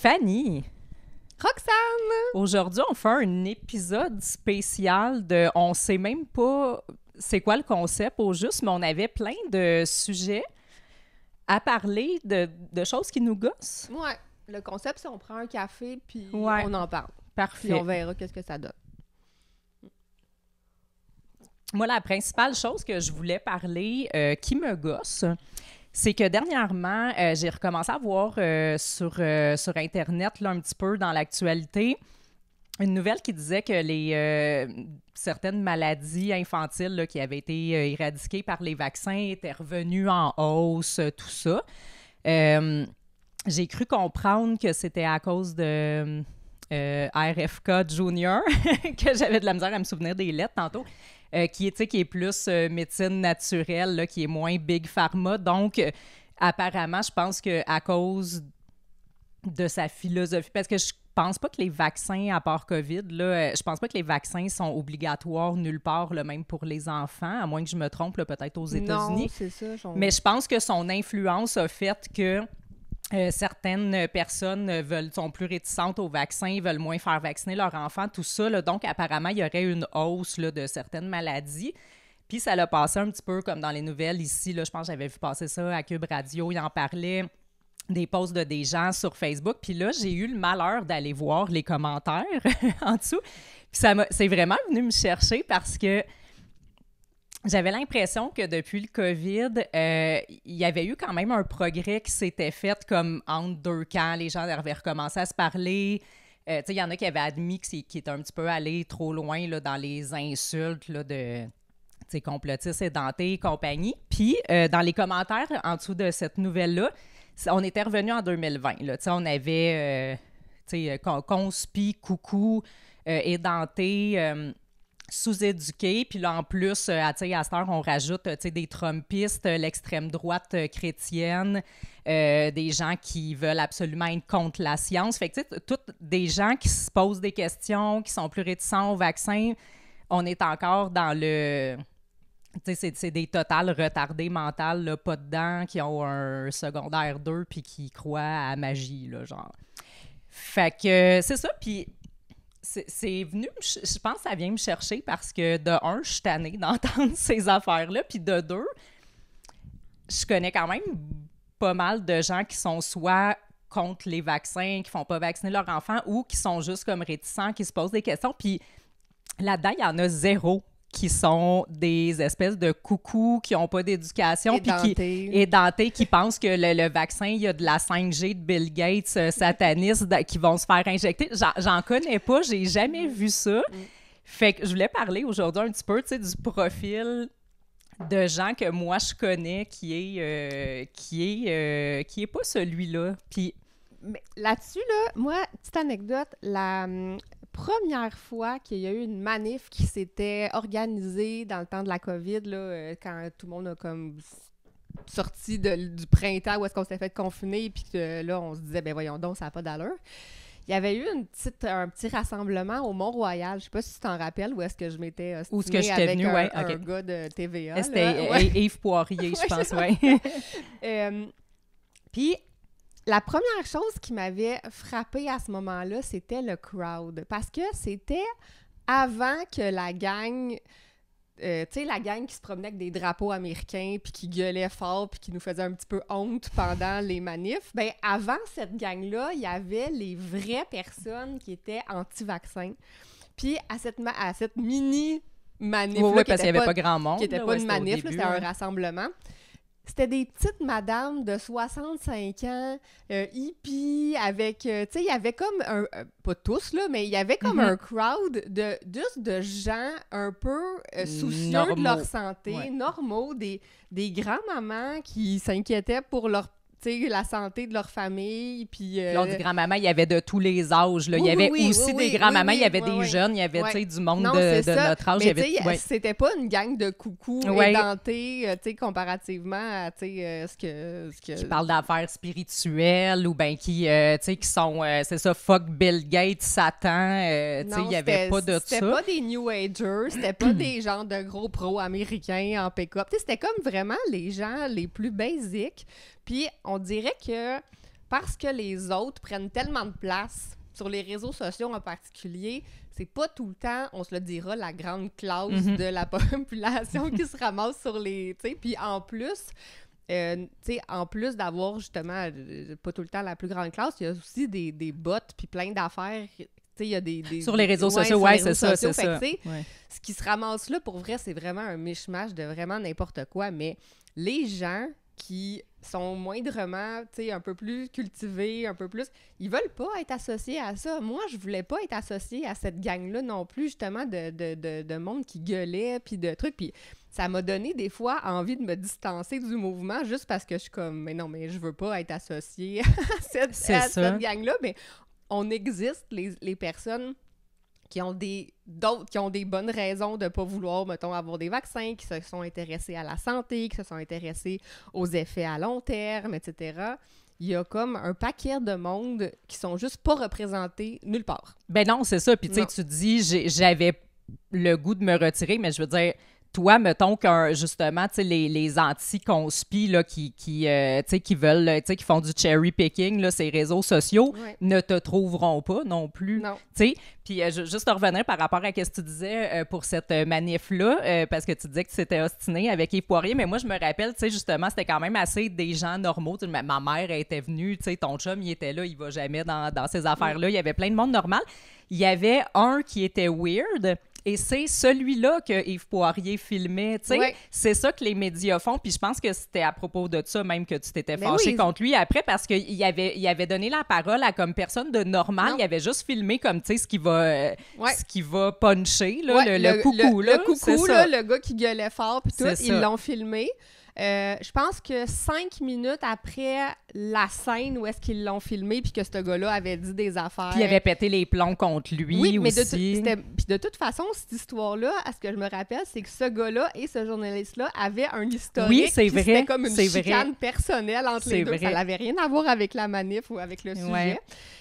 Fanny. Roxane! Aujourd'hui, on fait un épisode spécial de... On sait même pas c'est quoi le concept au juste, mais on avait plein de sujets à parler de choses qui nous gossent. Ouais. Le concept, c'est on prend un café puis Ouais. on en parle. Parfait. Puis on verra qu'est-ce que ça donne. Moi, la principale chose que je voulais parler qui me gosse, c'est que dernièrement, j'ai recommencé à voir sur Internet, là, un petit peu dans l'actualité, une nouvelle qui disait que certaines maladies infantiles là, qui avaient été éradiquées par les vaccins étaient revenues en hausse, tout ça. J'ai cru comprendre que c'était à cause de RFK Junior, que j'avais de la misère à me souvenir des lettres tantôt, qui est plus médecine naturelle, là, qui est moins Big Pharma. Donc, apparemment, je pense qu'à cause de sa philosophie, parce que je pense pas que les vaccins, à part COVID, là, je pense pas que les vaccins sont obligatoires nulle part, là, même pour les enfants, à moins que je me trompe, là, peut-être aux États-Unis. Non, c'est ça. Mais je pense que son influence a fait que certaines personnes sont plus réticentes aux vaccins, veulent moins faire vacciner leurs enfants, tout ça. Là. Donc, apparemment, il y aurait une hausse là, de certaines maladies. Puis, ça l'a passé un petit peu comme dans les nouvelles ici. Là, je pense que j'avais vu passer ça à Cube Radio. Il en parlait, des posts de des gens sur Facebook. Puis là, j'ai eu le malheur d'aller voir les commentaires en dessous. Puis, c'est vraiment venu me chercher parce que j'avais l'impression que depuis le COVID, il y avait eu quand même un progrès qui s'était fait comme entre deux camps. Les gens avaient recommencé à se parler. Il y en a qui avaient admis qu'ils étaient un petit peu allés trop loin là, dans les insultes là, de complotistes édentés et compagnie. Puis, dans les commentaires en dessous de cette nouvelle-là, on était revenu en 2020. Là, on avait conspi, coucou, édenté... sous-éduqués, puis là, en plus, à cette heure, on rajoute des trumpistes, l'extrême droite chrétienne, des gens qui veulent absolument être contre la science. Fait que, toutes des gens qui se posent des questions, qui sont plus réticents au vaccin, on est encore dans le... c'est des totales retardés mentales, là, pas dedans, qui ont un secondaire 2 puis qui croient à la magie, là, genre. Fait que c'est ça, puis... C'est venu, je pense que ça vient me chercher parce que, de un, je suis tannée d'entendre ces affaires-là, puis de deux, je connais quand même pas mal de gens qui sont soit contre les vaccins, qui font pas vacciner leurs enfants, ou qui sont juste comme réticents, qui se posent des questions, puis là-dedans, il y en a zéro qui sont des espèces de coucous qui n'ont pas d'éducation, puis édentés, qui pensent que le vaccin, il y a de la 5G de Bill Gates, sataniste, qui vont se faire injecter. J'en connais pas, j'ai jamais vu ça. Fait que je voulais parler aujourd'hui un petit peu, du profil de gens que moi je connais qui est pas celui-là. Puis mais là-dessus, là, moi, petite anecdote, la première fois qu'il y a eu une manif qui s'était organisée dans le temps de la COVID, là, quand tout le monde a comme sorti du printemps où est-ce qu'on s'était fait confiner, puis que là, on se disait, ben voyons donc, ça n'a pas d'allure. Il y avait eu un petit rassemblement au Mont-Royal. Je sais pas si tu t'en rappelles, où est-ce que je m'étais ostinée avec un gars de TVA. C'était Yves Poirier, je pense, oui. Puis, la première chose qui m'avait frappée à ce moment-là, c'était le crowd. Parce que c'était avant que la gang... la gang qui se promenait avec des drapeaux américains, puis qui gueulait fort, puis qui nous faisait un petit peu honte pendant les manifs. Ben avant cette gang-là, il y avait les vraies personnes qui étaient anti-vaccins. Puis à cette mini-manif-là, oui, parce qu'il n'y avait pas grand monde. Qui n'était pas une manif, c'était un rassemblement. C'était des petites madames de 65 ans, hippies, avec... tu sais, il y avait comme pas tous, là, mais il y avait comme un crowd juste de gens un peu soucieux de leur santé, normaux, des grands-mamans qui s'inquiétaient pour la santé de leur famille, puis... on dit grand-maman, il y avait de tous les âges, là. Il y avait aussi des grands-mamans, il y avait des jeunes, il y avait, du monde de notre âge. Mais c'était pas une gang de coucous édentés, comparativement à, ce que... Qui parlent d'affaires spirituelles, ou bien qui sont, c'est ça, fuck Bill Gates, Satan, il y avait pas de ça. C'était pas des New Agers, c'était pas des gens de gros pro-américains en pick-up. C'était comme vraiment les gens les plus basiques. Puis on dirait que parce que les autres prennent tellement de place sur les réseaux sociaux en particulier, c'est pas tout le temps, on se le dira, la grande classe de la population qui se ramasse sur les... Tu sais, puis en plus... en plus d'avoir justement pas tout le temps la plus grande classe, il y a aussi des bots puis plein d'affaires. Il y a des sur les réseaux sociaux, c'est ça. Ce qui se ramasse là, pour vrai, c'est vraiment un mishmash de vraiment n'importe quoi. Mais les gens qui sont moindrement, un peu plus cultivés, un peu plus... Ils veulent pas être associés à ça. Moi, je voulais pas être associée à cette gang-là non plus, justement, de monde qui gueulait, puis de trucs. Puis ça m'a donné, des fois, envie de me distancer du mouvement, juste parce que je suis comme, mais non, mais je veux pas être associée à cette gang-là. Mais on existe, les personnes qui ont des bonnes raisons de ne pas vouloir, mettons, avoir des vaccins, qui se sont intéressés à la santé, qui se sont intéressés aux effets à long terme, etc. Il y a comme un paquet de monde qui sont juste pas représentés nulle part. Ben non, c'est ça. Puis tu sais, tu dis, j'avais le goût de me retirer, mais je veux dire... Toi, mettons justement, tu sais, les anti-conspi, là, qui veulent, qui font du cherry picking, là, ces réseaux sociaux, ne te trouveront pas non plus. Non. Tu sais, puis juste revenir par rapport à ce que tu disais pour cette manif-là, parce que tu disais que tu t'étais ostiné avec Yves Poirier, mais moi, je me rappelle, tu sais, justement, c'était quand même assez des gens normaux. Ma mère était venue, tu sais, ton chum, il était là, il va jamais dans ces affaires-là. Il y avait plein de monde normal. Il y avait un qui était weird. Et c'est celui-là que Yves Poirier filmait, tu sais. C'est ça que les médias font, puis je pense que c'était à propos de ça même que tu t'étais fâché contre lui après, parce qu'il avait donné la parole à comme personne de normal, il avait juste filmé comme, tu sais, ce qui va puncher, là, le coucou, là. Le coucou, là, le gars qui gueulait fort, puis tout, ils l'ont filmé. Je pense que 5 minutes après la scène où est-ce qu'ils l'ont filmé puis que ce gars-là avait dit des affaires... Puis il avait pété les plombs contre lui aussi. Mais de toute façon, cette histoire-là, à ce que je me rappelle, c'est que ce gars-là et ce journaliste-là avaient un historique. Oui, c'est vrai. C'était comme une chicane personnelle entre les deux. Vrai. Ça n'avait rien à voir avec la manif ou avec le sujet.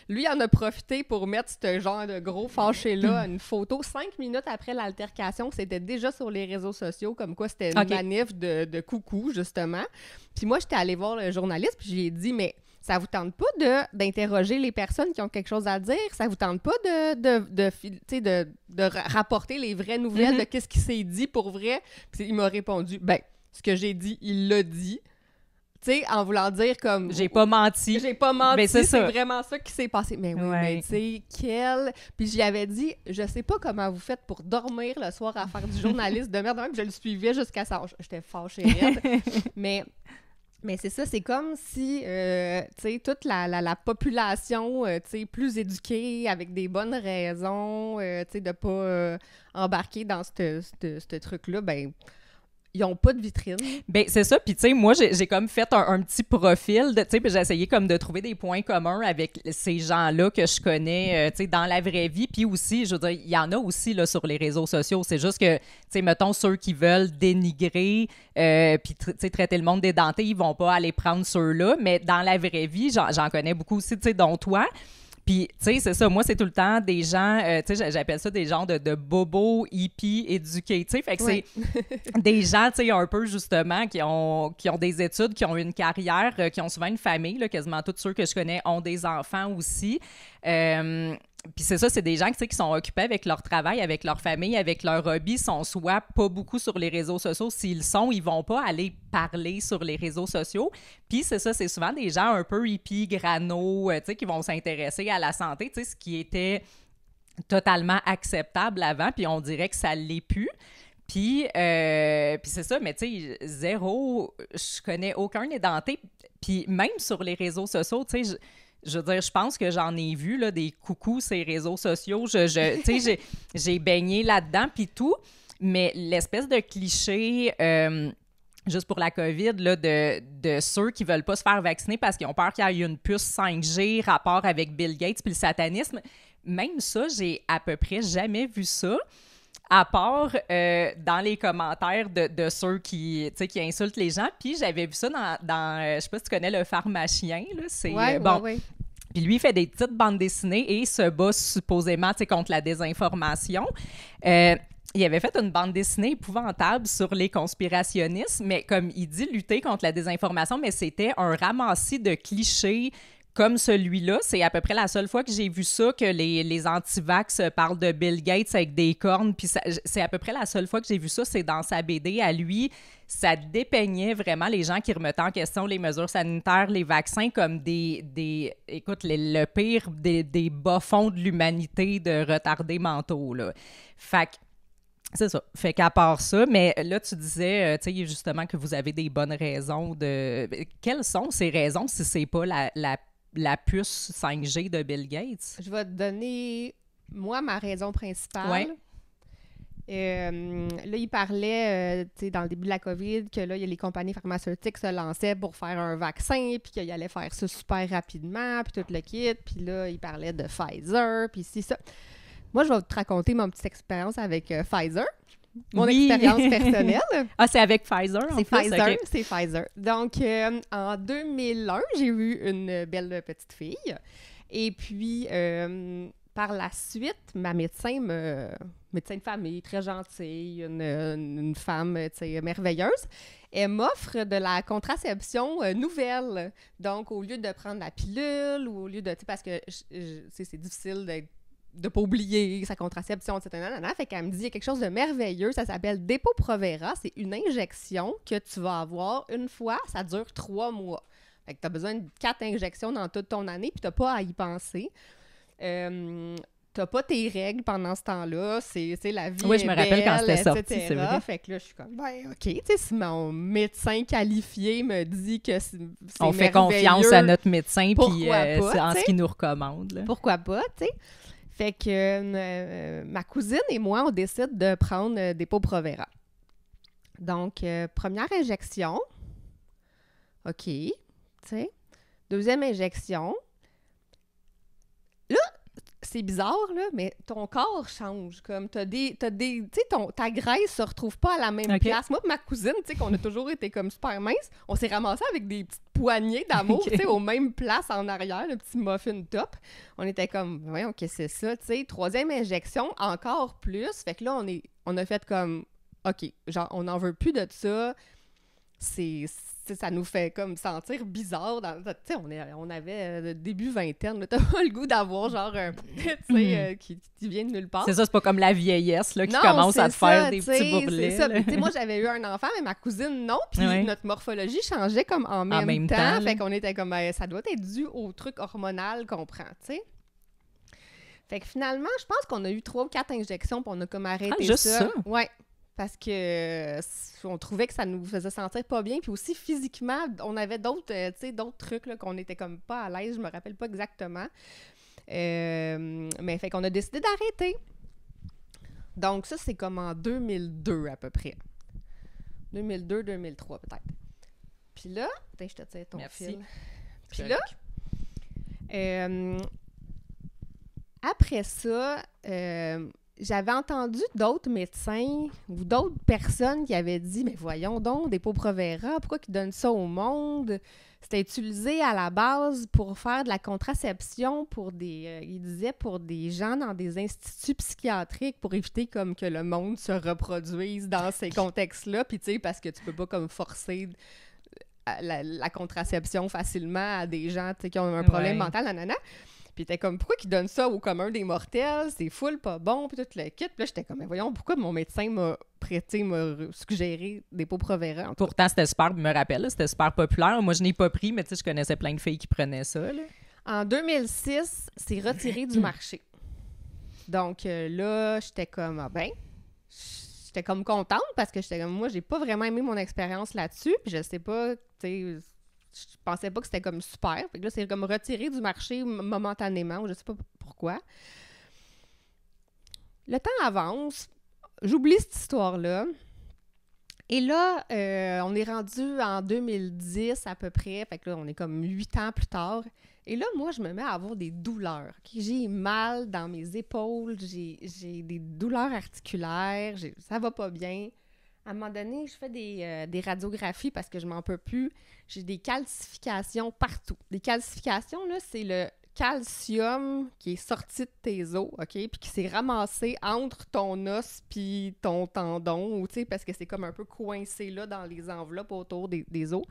Lui, il en a profité pour mettre ce genre de gros fâché-là, une photo 5 minutes après l'altercation. C'était déjà sur les réseaux sociaux, comme quoi c'était une manif de coucou, justement. Puis moi, j'étais allée voir le journaliste, puis j'ai dit, mais ça vous tente pas d'interroger les personnes qui ont quelque chose à dire? Ça vous tente pas de rapporter les vraies nouvelles de qu'est-ce qui s'est dit pour vrai? Puis il m'a répondu, ben, ce que j'ai dit, il l'a dit. Tu sais, en voulant dire comme... J'ai pas menti. Ben, c'est vraiment ça qui s'est passé. Mais oui, mais tu sais, Puis j'y avais dit, je sais pas comment vous faites pour dormir le soir à faire du journaliste de merde. Même je le suivais jusqu'à ça. J'étais fâchée. mais c'est ça, c'est comme si, tu sais, toute la population, tu sais, plus éduquée, avec des bonnes raisons, tu sais, de pas embarquer dans ce truc-là, ben... Ils n'ont pas de vitrine. Ben c'est ça. Puis, tu sais, moi, j'ai comme fait un petit profil, tu sais, puis j'ai essayé comme de trouver des points communs avec ces gens-là que je connais, tu sais, dans la vraie vie. Puis aussi, je veux dire, il y en a aussi, là, sur les réseaux sociaux. C'est juste que, tu sais, mettons, ceux qui veulent dénigrer, puis, tu sais, traiter le monde d'édenté, ils vont pas aller prendre ceux-là. Mais dans la vraie vie, j'en connais beaucoup aussi, tu sais, dont toi. Puis, tu sais, c'est ça. Moi, c'est tout le temps des gens, tu sais, j'appelle ça des gens de bobos, hippies, éduqués, tu sais. Fait que c'est des gens, tu sais, un peu, justement, qui ont des études, qui ont une carrière, qui ont souvent une famille, là, quasiment tous ceux que je connais ont des enfants aussi. Puis c'est ça, c'est des gens qui sont occupés avec leur travail, avec leur famille, avec leur hobby, sont soit pas beaucoup sur les réseaux sociaux. S'ils sont, ils vont pas aller parler sur les réseaux sociaux. Puis c'est ça, c'est souvent des gens un peu hippies, grano, tu sais, qui vont s'intéresser à la santé, tu sais, ce qui était totalement acceptable avant, puis on dirait que ça l'est plus. Puis c'est ça, mais tu sais, zéro, je connais aucun édenté. Puis même sur les réseaux sociaux, tu sais, je veux dire, je pense que j'en ai vu là, des coucous ces réseaux sociaux. Tu sais, j'ai baigné là-dedans, puis tout. Mais l'espèce de cliché, juste pour la COVID, là, de ceux qui veulent pas se faire vacciner parce qu'ils ont peur qu'il y ait une puce 5G, rapport avec Bill Gates puis le satanisme, même ça, j'ai à peu près jamais vu ça. À part dans les commentaires de ceux qui insultent les gens. Puis j'avais vu ça dans je sais pas si tu connais le pharmacien, là. C'est bon. Ouais. Puis lui, il fait des petites bandes dessinées et se bat supposément contre la désinformation. Il avait fait une bande dessinée épouvantable sur les conspirationnistes, mais comme il dit, lutter contre la désinformation, mais c'était un ramassis de clichés comme celui-là, c'est à peu près la seule fois que j'ai vu ça, que les anti-vax parlent de Bill Gates avec des cornes, puis c'est à peu près la seule fois que j'ai vu ça, c'est dans sa BD à lui. Ça dépeignait vraiment les gens qui remettaient en question les mesures sanitaires, les vaccins, comme écoute, le pire des bas-fonds de l'humanité de retardés mentaux, là. Fait que c'est ça. Fait qu'à part ça, mais là, tu disais, tu sais, justement, que vous avez des bonnes raisons de... Quelles sont ces raisons si c'est pas la puce 5G de Bill Gates? Je vais te donner, moi, ma raison principale. Ouais. Là, il parlait, tu sais, dans le début de la COVID, que là, les compagnies pharmaceutiques se lançaient pour faire un vaccin, puis qu'ils allaient faire ça super rapidement, puis tout le kit. Puis là, il parlait de Pfizer, puis si ça. Moi, je vais te raconter mon petite expérience avec Pfizer. Mon expérience personnelle. Ah, c'est avec Pfizer, en C'est plus? Pfizer, Okay. c'est Pfizer. Donc, en 2001, j'ai eu une belle petite fille. Et puis, par la suite, ma médecin de famille, très gentille, une femme, tu sais, merveilleuse, elle m'offre de la contraception nouvelle. Donc, au lieu de prendre la pilule ou au lieu de... Tu sais, parce que c'est difficile de pas oublier sa contraception, etc. Fait qu'elle me dit, il y a quelque chose de merveilleux, ça s'appelle Depo-Provera. C'est une injection que tu vas avoir une fois, ça dure 3 mois. Fait que t'as besoin de 4 injections dans toute ton année, puis t'as pas à y penser. T'as pas tes règles pendant ce temps-là, c'est la vie. Oui, je me rappelle quand c'était sorti, etc. c'est vrai. Fait que là, je suis comme, ben, OK, tu sais, si mon médecin qualifié me dit que c'est on fait confiance à notre médecin, puis c'est en ce qu'il nous recommande. Là. Pourquoi pas, tu sais? Fait que ma cousine et moi, on décide de prendre Depo-Provera. Donc, première injection. OK, tu sais. Deuxième injection. Là, c'est bizarre, là, mais ton corps change. Comme, tu sais, ta graisse se retrouve pas à la même place. Moi, ma cousine, tu sais, qu'on a toujours été comme super mince, on s'est ramassé avec des petites poignées d'amour, tu sais, aux mêmes places en arrière, le petit muffin top. On était comme, voyons, qu'est-ce que c'est ça, tu sais. Troisième injection, encore plus. Fait que là, on a fait comme, OK, genre, on n'en veut plus de ça. Ça nous fait comme sentir bizarre. Tu sais, on avait début vingtaine. T'as pas le goût d'avoir genre un qui vient de nulle part. C'est ça, c'est pas comme la vieillesse là, qui commence à te faire des petits bourrelets. C'est ça. Moi, j'avais eu un enfant, mais ma cousine, non. Puis notre morphologie changeait comme en même temps. Fait qu'on était comme, ça doit être dû au truc hormonal qu'on prend, tu sais. Fait que finalement, je pense qu'on a eu 3 ou 4 injections, puis on a comme arrêté juste ça? Ouais. Parce que on trouvait que ça nous faisait sentir pas bien. Puis aussi, physiquement, on avait d'autres trucs là, qu'on était comme pas à l'aise. Je me rappelle pas exactement. Mais fait qu'on a décidé d'arrêter. Donc ça, c'est comme en 2002 à peu près. 2002-2003 peut-être. Puis là, je te tire ton fil. Puis là, après ça... j'avais entendu d'autres médecins ou d'autres personnes qui avaient dit « Mais voyons donc, Depo-Provera, pourquoi ils donnent ça au monde? » C'était utilisé à la base pour faire de la contraception pour il disait pour des gens dans des instituts psychiatriques pour éviter comme que le monde se reproduise dans ces contextes-là. Puis tu sais, parce que tu peux pas comme forcer la contraception facilement à des gens qui ont un problème mental, nanana. Puis t'es comme, pourquoi qu'ils donnent ça au commun des mortels? C'est full, pas bon, puis tout le kit. Puis là, j'étais comme, mais voyons, pourquoi mon médecin m'a suggéré Depo-Provera? Pourtant, c'était super, je me rappelle, là, c'était super populaire. Moi, je n'ai pas pris, mais tu sais, je connaissais plein de filles qui prenaient ça. Là. En 2006, c'est retiré du marché. Donc là, j'étais comme, j'étais comme contente parce que j'étais comme, moi, j'ai pas vraiment aimé mon expérience là-dessus. Puis je sais pas, tu sais... Je pensais pas que c'était comme super. Fait que là, c'est comme retiré du marché momentanément, ou je sais pas pourquoi. Le temps avance. J'oublie cette histoire-là. Et là, on est rendu en 2010 à peu près. Fait que là, on est comme 8 ans plus tard. Et là, moi, je me mets à avoir des douleurs. Okay? J'ai mal dans mes épaules. J'ai des douleurs articulaires. Ça va pas bien. À un moment donné, je fais des radiographies parce que je m'en peux plus. J'ai des calcifications partout. Des calcifications, là, c'est le calcium qui est sorti de tes os, OK? Puis qui s'est ramassé entre ton os puis ton tendon, tu sais, parce que c'est comme un peu coincé là dans les enveloppes autour des os.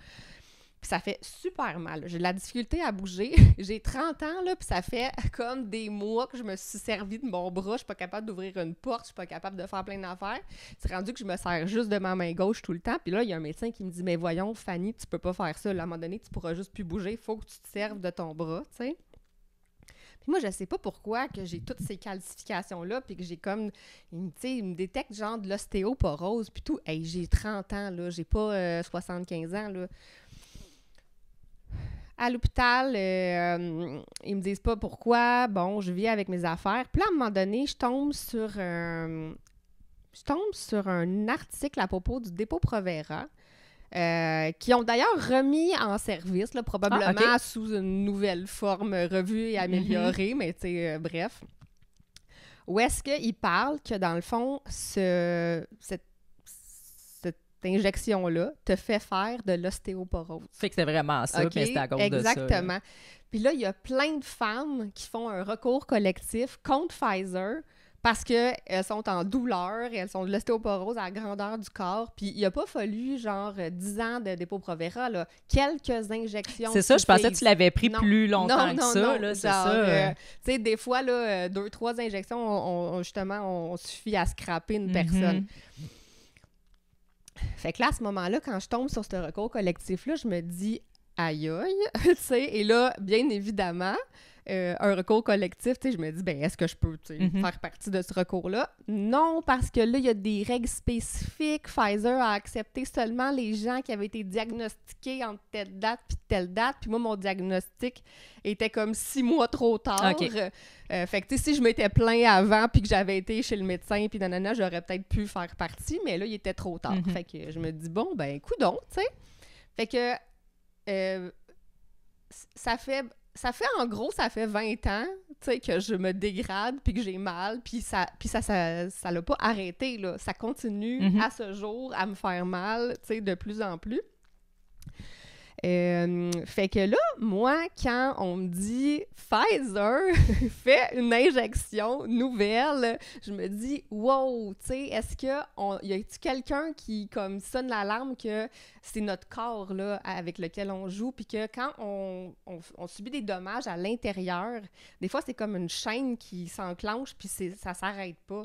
Puis ça fait super mal. J'ai de la difficulté à bouger. J'ai 30 ans, là, puis ça fait comme des mois que je me suis servi de mon bras. Je suis pas capable d'ouvrir une porte, je suis pas capable de faire plein d'affaires. C'est rendu que je me sers juste de ma main gauche tout le temps. Puis là, il y a un médecin qui me dit « Mais voyons, Fanny, tu peux pas faire ça. Là, à un moment donné, tu pourras juste plus bouger. Il faut que tu te serves de ton bras, tu sais. » Puis moi, je sais pas pourquoi que j'ai toutes ces calcifications-là, puis que j'ai comme, tu sais, il me détecte genre de l'ostéoporose, puis tout. Hey, j'ai 30 ans, là, j'ai pas 75 ans, là. À l'hôpital, ils me disent pas pourquoi. Bon, je vis avec mes affaires. Puis là, à un moment donné, je tombe sur un article à propos du dépôt Provera, qui ont d'ailleurs remis en service, là, probablement sous une nouvelle forme revue et améliorée, mais tu sais, bref. Où est-ce qu'il parle que, dans le fond, cette injection-là te fait faire de l'ostéoporose. Fait que c'est vraiment ça, mais c'est à cause de ça. Exactement. Puis là, il y a plein de femmes qui font un recours collectif contre Pfizer parce qu'elles sont en douleur, elles ont de l'ostéoporose à la grandeur du corps. Puis il n'a pas fallu, genre, 10 ans de dépôt Provera, là. Quelques injections. C'est ça, je pensais que tu l'avais pris plus longtemps que ça, là, c'est ça. Tu sais, des fois, là, 2-3 injections, justement, on suffit à scraper une personne. Fait que là, à ce moment-là, quand je tombe sur ce recours collectif-là, je me dis « aïe aïe », tu sais, et là, bien évidemment, un recours collectif, tu sais, je me dis, ben est-ce que je peux, tu sais, faire partie de ce recours-là? Non, parce que là, il y a des règles spécifiques. Pfizer a accepté seulement les gens qui avaient été diagnostiqués entre telle date puis telle date, puis moi, mon diagnostic était comme 6 mois trop tard. Okay. Fait que, tu sais, si je m'étais plaint avant puis que j'avais été chez le médecin puis nanana, j'aurais peut-être pu faire partie, mais là, il était trop tard. Fait que je me dis, bon, ben, coudonc, tu sais. Fait que ça fait en gros, ça fait 20 ans, tu sais, que je me dégrade puis que j'ai mal, puis ça l'a pas arrêté, là. Ça continue à ce jour à me faire mal, tu sais, de plus en plus. Fait que là, moi, quand on me dit Pfizer fait une injection nouvelle, je me dis wow, tu sais, est-ce que y a-t-il quelqu'un qui comme sonne l'alarme que c'est notre corps là avec lequel on joue, puis que quand on subit des dommages à l'intérieur, des fois c'est comme une chaîne qui s'enclenche puis ça s'arrête pas.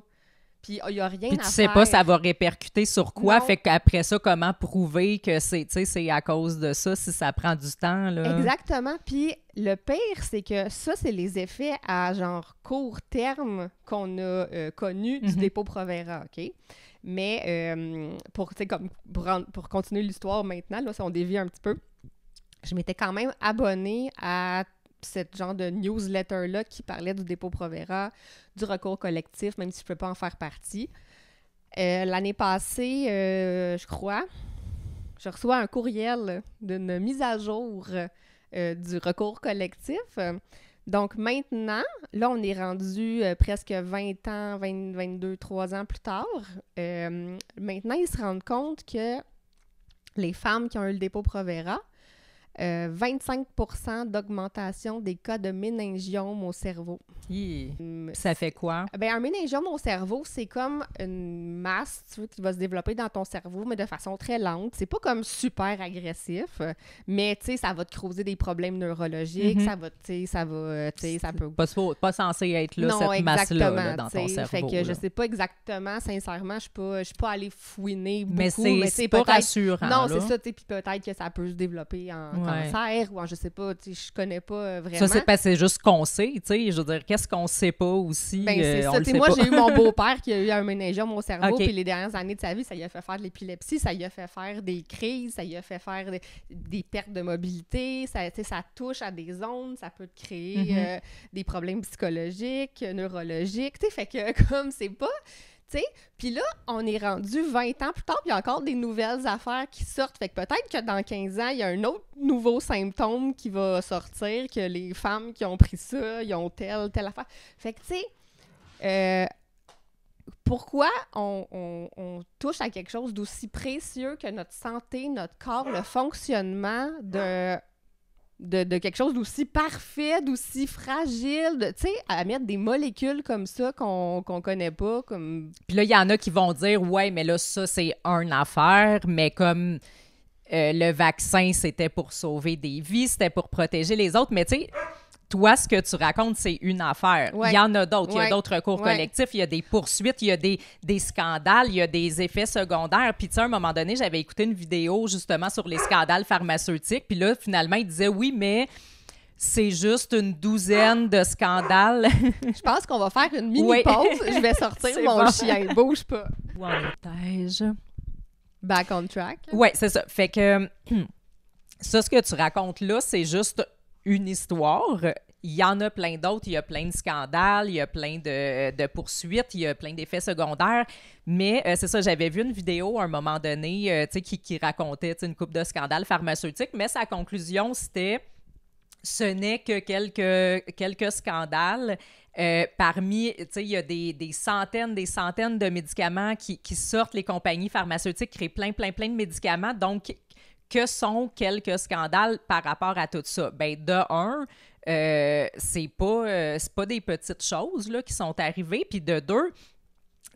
Puis il n'y a rien à faire. Puis tu sais pas ça va répercuter sur quoi, fait qu'après ça, comment prouver que c'est à cause de ça, si ça prend du temps, là. Exactement. Puis le pire, c'est que ça, c'est les effets à genre court terme qu'on a connus du dépôt Provera, OK? Mais pour continuer l'histoire maintenant, là, si on dévie un petit peu, je m'étais quand même abonnée à cette genre de newsletter-là qui parlait du dépôt Provera, du recours collectif, même si je ne peux pas en faire partie. L'année passée, je crois, je reçois un courriel d'une mise à jour du recours collectif. Donc maintenant, là, on est rendu presque 20 ans, 22, 3 ans plus tard. Maintenant, ils se rendent compte que les femmes qui ont eu le dépôt Provera, 25% d'augmentation des cas de méningiome au cerveau. Ça fait quoi? Ben, un méningiome au cerveau, c'est comme une masse, tu vois, qui va se développer dans ton cerveau, mais de façon très lente. C'est pas comme super agressif, mais tu sais, ça va te causer des problèmes neurologiques, ça peut... Pas censé être là, non, cette masse-là là, dans ton cerveau. Fait que là. je sais pas exactement, sincèrement, je suis pas allée fouiner beaucoup. Mais c'est pas rassurant. Non, là. c'est ça, tu sais, puis peut-être que ça peut se développer en cancer ou en, je sais pas, tu sais, je connais pas vraiment. Ça, c'est parce que c'est juste ce qu'on sait, tu sais, je veux dire, qu'est-ce qu'on sait pas aussi? Ben, c'est ça, tu sais, moi, j'ai eu mon beau-père qui a eu un méningiome au cerveau, puis les dernières années de sa vie, ça lui a fait faire de l'épilepsie, ça lui a fait faire des crises, ça lui a fait faire des pertes de mobilité, ça touche à des ondes, ça peut te créer des problèmes psychologiques, neurologiques, tu sais, fait que comme c'est pas... T'sais? Puis là, on est rendu 20 ans plus tard, puis il y a encore des nouvelles affaires qui sortent. Fait que peut-être que dans 15 ans, il y a un autre nouveau symptôme qui va sortir, que les femmes qui ont pris ça, ils ont telle affaire. Fait que, tu sais, pourquoi on touche à quelque chose d'aussi précieux que notre santé, notre corps, le fonctionnement de quelque chose d'aussi parfait, d'aussi fragile, tu sais, à mettre des molécules comme ça qu'on connaît pas, comme... Puis là, il y en a qui vont dire, ouais, mais là, ça, c'est une affaire, mais comme... le vaccin, c'était pour sauver des vies, c'était pour protéger les autres. Mais tu sais, toi, ce que tu racontes, c'est une affaire. Ouais. Il y en a d'autres. Ouais. Il y a d'autres recours Ouais. collectifs, il y a des poursuites, il y a des scandales, il y a des effets secondaires. Puis, tu sais, à un moment donné, j'avais écouté une vidéo justement sur les scandales pharmaceutiques. Puis là, finalement, il disait oui, mais c'est juste une douzaine de scandales. Je pense qu'on va faire une Oui. mini-pause. Je vais sortir C'est mon bon. chien. Bouge pas. Où en étais-je? Back on track. là. Oui, c'est ça. Fait que ça, ce que tu racontes là, c'est juste une histoire. Il y en a plein d'autres. Il y a plein de scandales, il y a plein de poursuites, il y a plein d'effets secondaires. Mais c'est ça, j'avais vu une vidéo à un moment donné tu sais, qui racontait tu sais, une couple de scandales pharmaceutiques, mais sa conclusion, c'était ce n'est que quelques scandales. Parmi, tu sais, il y a des centaines de médicaments qui sortent. Les compagnies pharmaceutiques créent plein de médicaments. Donc, que sont quelques scandales par rapport à tout ça? Bien, de un, c'est pas des petites choses là, qui sont arrivées. Puis de deux,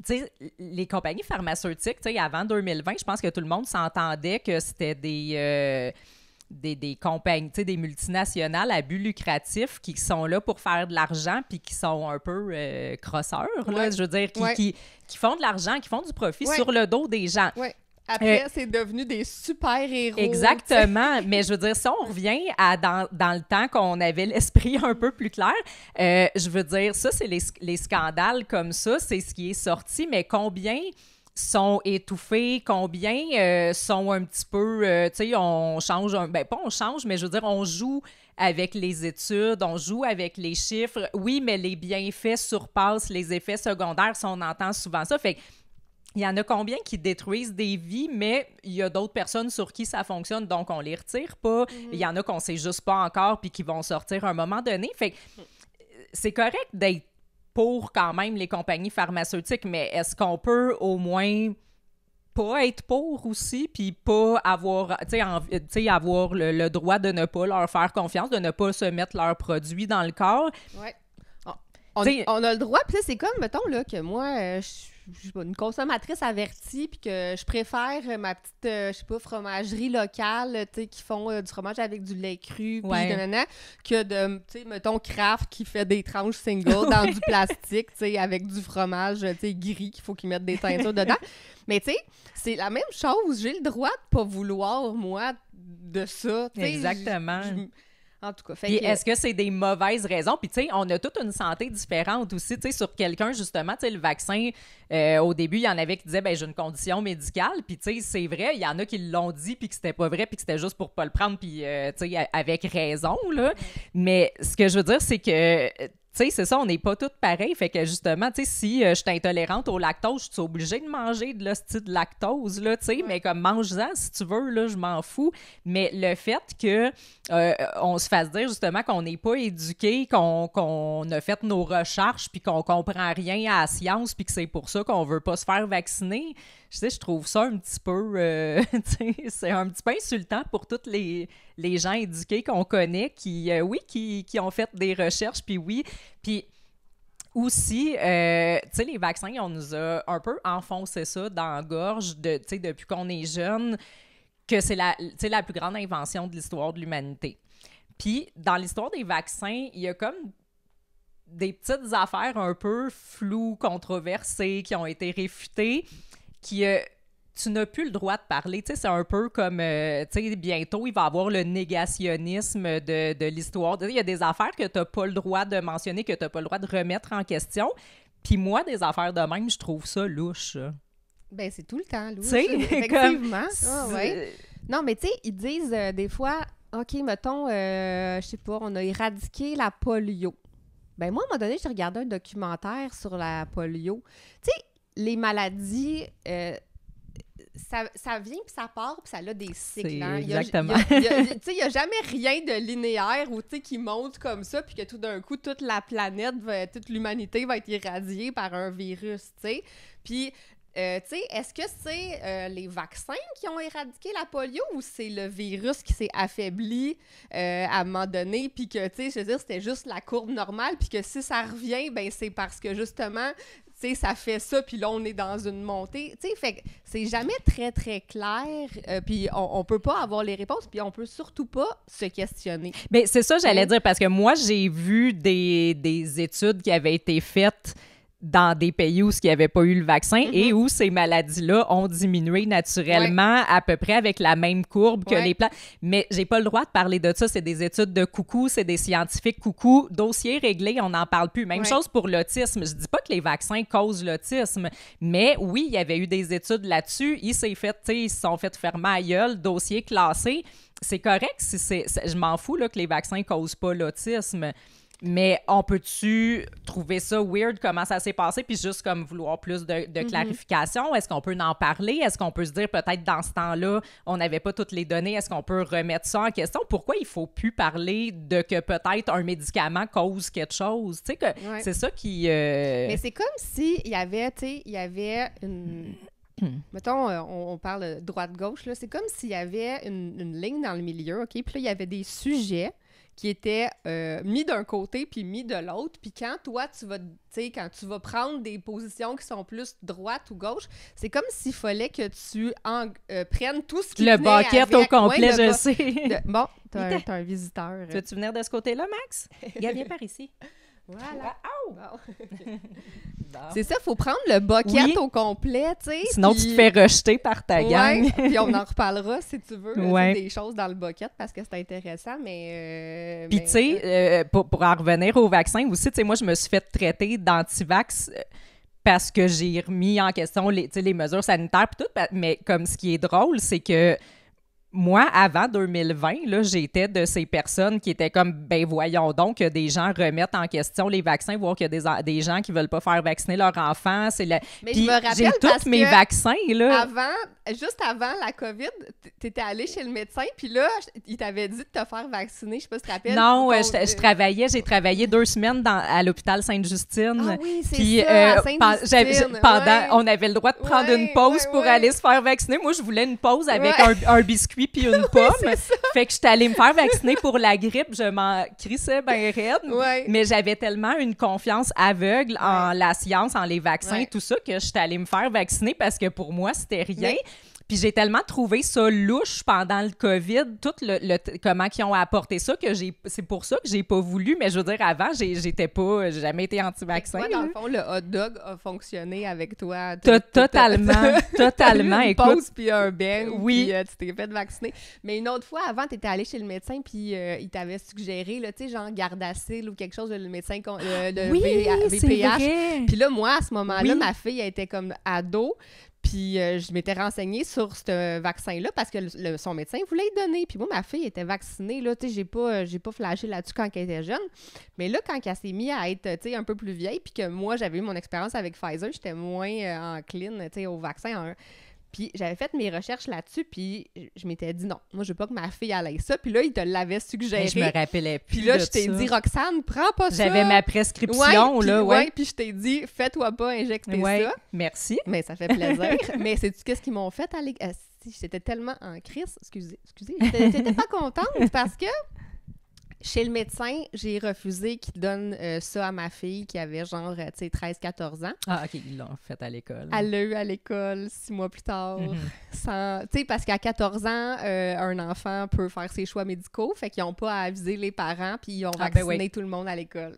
tu sais, les compagnies pharmaceutiques, tu sais, avant 2020, je pense que tout le monde s'entendait que c'était des compagnies, tu sais, des multinationales à but lucratif qui sont là pour faire de l'argent puis qui sont un peu crosseurs, là, Ouais. je veux dire, Ouais. qui font de l'argent, qui font du profit Ouais. sur le dos des gens. Ouais. Après, c'est devenu des super-héros. Exactement, mais je veux dire, si on revient à dans le temps qu'on avait l'esprit un peu plus clair, je veux dire, ça, c'est les scandales comme ça, c'est ce qui est sorti, mais combien sont étouffés, combien sont un petit peu, tu sais, on change, pas on change, mais je veux dire, on joue avec les études, on joue avec les chiffres. Oui, mais les bienfaits surpassent les effets secondaires, si on entend souvent ça. Fait que il y en a combien qui détruisent des vies, mais il y a d'autres personnes sur qui ça fonctionne, donc on les retire pas. Il y en a qu'on sait juste pas encore puis qui vont sortir à un moment donné. Fait que c'est correct d'être pour quand même les compagnies pharmaceutiques, mais est-ce qu'on peut au moins pas être pour aussi, puis pas avoir, tu sais, avoir le droit de ne pas leur faire confiance, de ne pas se mettre leurs produits dans le corps? Ouais. T'sais- On a le droit, puis là, c'est comme, mettons, là, que moi, je sais pas, une consommatrice avertie, puis que je préfère ma petite, je sais pas, fromagerie locale, tu sais, qui font du fromage avec du lait cru, puis Ouais. nanana, que de, tu sais, mettons, Kraft qui fait des tranches single dans du plastique, tu sais, avec du fromage, tu sais, gris, qu'il faut qu'ils mettent des teintures dedans. Mais tu sais, c'est la même chose. J'ai le droit de pas vouloir, moi, de ça. tu sais. Exactement. En tout cas, fait Puis que... est-ce que c'est des mauvaises raisons? Puis, tu sais, on a toute une santé différente aussi. Tu sais, sur quelqu'un, justement, tu sais, le vaccin, au début, il y en avait qui disaient, ben j'ai une condition médicale. Puis, tu sais, c'est vrai, il y en a qui l'ont dit, puis que c'était pas vrai, puis que c'était juste pour pas le prendre, puis, tu sais, avec raison, là. Mais ce que je veux dire, c'est que... Tu sais, c'est ça, on n'est pas toutes pareilles. Fait que justement, tu sais, si je suis intolérante au lactose, je suis obligée de manger de l'hostie de lactose, là, tu sais, mais comme mange-en si tu veux, là, je m'en fous. Mais le fait que on se fasse dire justement qu'on n'est pas éduqué, qu'on a fait nos recherches, puis qu'on comprend rien à la science, puis que c'est pour ça qu'on veut pas se faire vacciner, je sais, je trouve ça un petit peu, tu sais, c'est un petit peu insultant pour tous les gens éduqués qu'on connaît qui, oui, qui ont fait des recherches, puis oui. Puis aussi, tu sais, les vaccins, on nous a un peu enfoncé ça dans la gorge, tu sais, depuis qu'on est jeune, que c'est la plus grande invention de l'histoire de l'humanité. Puis, dans l'histoire des vaccins, il y a comme des petites affaires un peu floues, controversées, qui ont été réfutées, qui... tu n'as plus le droit de parler. Tu sais, c'est un peu comme, tu sais, bientôt, il va y avoir le négationnisme de l'histoire. Il y a des affaires que tu n'as pas le droit de mentionner, que tu n'as pas le droit de remettre en question. Puis moi, des affaires de même, je trouve ça louche. Ben, c'est tout le temps, louche. Tu sais, Effectivement. comme... Ah, ouais. Non, mais tu sais, ils disent des fois, OK, mettons, je sais pas, on a éradiqué la polio. Ben moi, à un moment donné, j'ai regardé un documentaire sur la polio. Tu sais, les maladies... ça vient, puis ça part, puis ça a des cycles. Hein. Exactement. Tu sais, il n'y a jamais rien de linéaire ou qui monte comme ça, puis que tout d'un coup, toute la planète, toute l'humanité va être irradiée par un virus, tu sais. Puis, tu sais, est-ce que c'est les vaccins qui ont éradiqué la polio ou c'est le virus qui s'est affaibli à un moment donné, puis que, tu sais, je veux dire, c'était juste la courbe normale, puis que si ça revient, ben c'est parce que, justement... tu sais, ça fait ça, puis là, on est dans une montée. Tu sais, fait que c'est jamais très, très clair, puis on peut pas avoir les réponses, puis on peut surtout pas se questionner. Bien, c'est ça, j'allais dire, parce que moi, j'ai vu des études qui avaient été faites dans des pays où il n'y avait pas eu le vaccin et où ces maladies-là ont diminué naturellement à peu près avec la même courbe que les plantes. Mais j'ai pas le droit de parler de ça. C'est des études de coucou, c'est des scientifiques coucou. Dossier réglé, on n'en parle plus. Même chose pour l'autisme. Je dis pas que les vaccins causent l'autisme, mais oui, il y avait eu des études là-dessus. Ils se sont fait fermer à gueule, dossier classé. C'est correct si je m'en fous là, que les vaccins causent pas l'autisme. Mais on peut-tu trouver ça weird, comment ça s'est passé, puis juste comme vouloir plus de clarification? Est-ce qu'on peut en parler? Est-ce qu'on peut se dire peut-être dans ce temps-là, on n'avait pas toutes les données? Est-ce qu'on peut remettre ça en question? Pourquoi il ne faut plus parler de que peut-être un médicament cause quelque chose? Tu sais que c'est ça qui... Mais c'est comme s'il y avait, tu sais, il y avait une... Mettons, on parle droite-gauche, là. C'est comme s'il y avait une ligne dans le milieu, OK? Puis là, il y avait des sujets qui étaient mis d'un côté puis mis de l'autre. Puis quand toi, quand tu vas prendre des positions qui sont plus droite ou gauche, c'est comme s'il fallait que tu prennes tout ce qui le bucket au complet, je sais. Bon, t'as un visiteur. Tu veux-tu venir de ce côté-là, Max? Viens par ici. Voilà. Bon. C'est ça, il faut prendre le bucket au complet, tu sais. Sinon, tu te fais rejeter par ta gang. Puis on en reparlera, si tu veux, des choses dans le bucket, parce que c'est intéressant, mais... Puis, tu sais, pour en revenir au vaccin aussi, tu sais, moi, je me suis fait traiter d'anti-vax parce que j'ai remis en question les mesures sanitaires puis tout, mais comme ce qui est drôle, c'est que moi, avant 2020, là, j'étais de ces personnes qui étaient comme, ben voyons donc que des gens remettent en question les vaccins, voire qu'il y a des gens qui veulent pas faire vacciner leur enfant. Mais puis je me rappelle j'ai tous mes vaccins, là. Juste avant la COVID, t'étais allé chez le médecin, puis là, il t'avait dit de te faire vacciner, je sais pas si tu te rappelles. Non, j'ai travaillé 2 semaines à l'hôpital Sainte-Justine. Ah oui, c'est ça, à Sainte-Justine. On avait le droit de prendre une pause pour aller se faire vacciner. Moi, je voulais une pause avec un biscuit puis une pomme. Fait que j'étais allée me faire vacciner pour la grippe. Je m'en crissais bien raide. Mais j'avais tellement une confiance aveugle en la science, en les vaccins, tout ça, que j'étais allée me faire vacciner parce que pour moi, c'était rien. Puis j'ai tellement trouvé ça louche pendant le COVID, tout comment ils ont apporté ça, que c'est pour ça que j'ai pas voulu. Mais je veux dire, avant, j'ai jamais été anti-vaccin. Toi, dans le fond, le hot dog a fonctionné avec toi. Totalement. Une pause puis un bang, puis tu t'es fait vacciner. Mais une autre fois, avant, tu étais allé chez le médecin, puis il t'avait suggéré, tu sais, genre Gardasil ou quelque chose, le médecin, VPH. Puis là, moi, à ce moment-là, ma fille, elle était comme ado. Puis je m'étais renseignée sur ce vaccin-là parce que son médecin voulait y donner. Puis moi, ma fille était vaccinée, là, tu sais, j'ai pas flashé là-dessus quand elle était jeune. Mais là, quand elle s'est mise à être, tu sais, un peu plus vieille, puis que moi, j'avais eu mon expérience avec Pfizer, j'étais moins encline, tu sais, au vaccin. Puis j'avais fait mes recherches là-dessus, puis je m'étais dit non, moi je veux pas que ma fille ait ça. Puis là, il te l'avait suggéré. Mais je me rappelais plus. Puis là, je t'ai dit, Roxane, prends pas ça. J'avais ma prescription, puis je t'ai dit, fais-toi pas injecter ça. Merci. Mais ça fait plaisir. Mais sais-tu qu'est-ce qu'ils m'ont fait à l'école? J'étais tellement en crise. Excusez. J'étais pas contente parce que chez le médecin, j'ai refusé qu'il donne ça à ma fille qui avait genre, tu sais, 13-14 ans. Ah, OK, ils l'ont fait à l'école. Elle l'a eu à l'école 6 mois plus tard. Tu sais, parce qu'à 14 ans, un enfant peut faire ses choix médicaux, fait qu'ils n'ont pas à aviser les parents, puis ils ont vacciné tout le monde à l'école.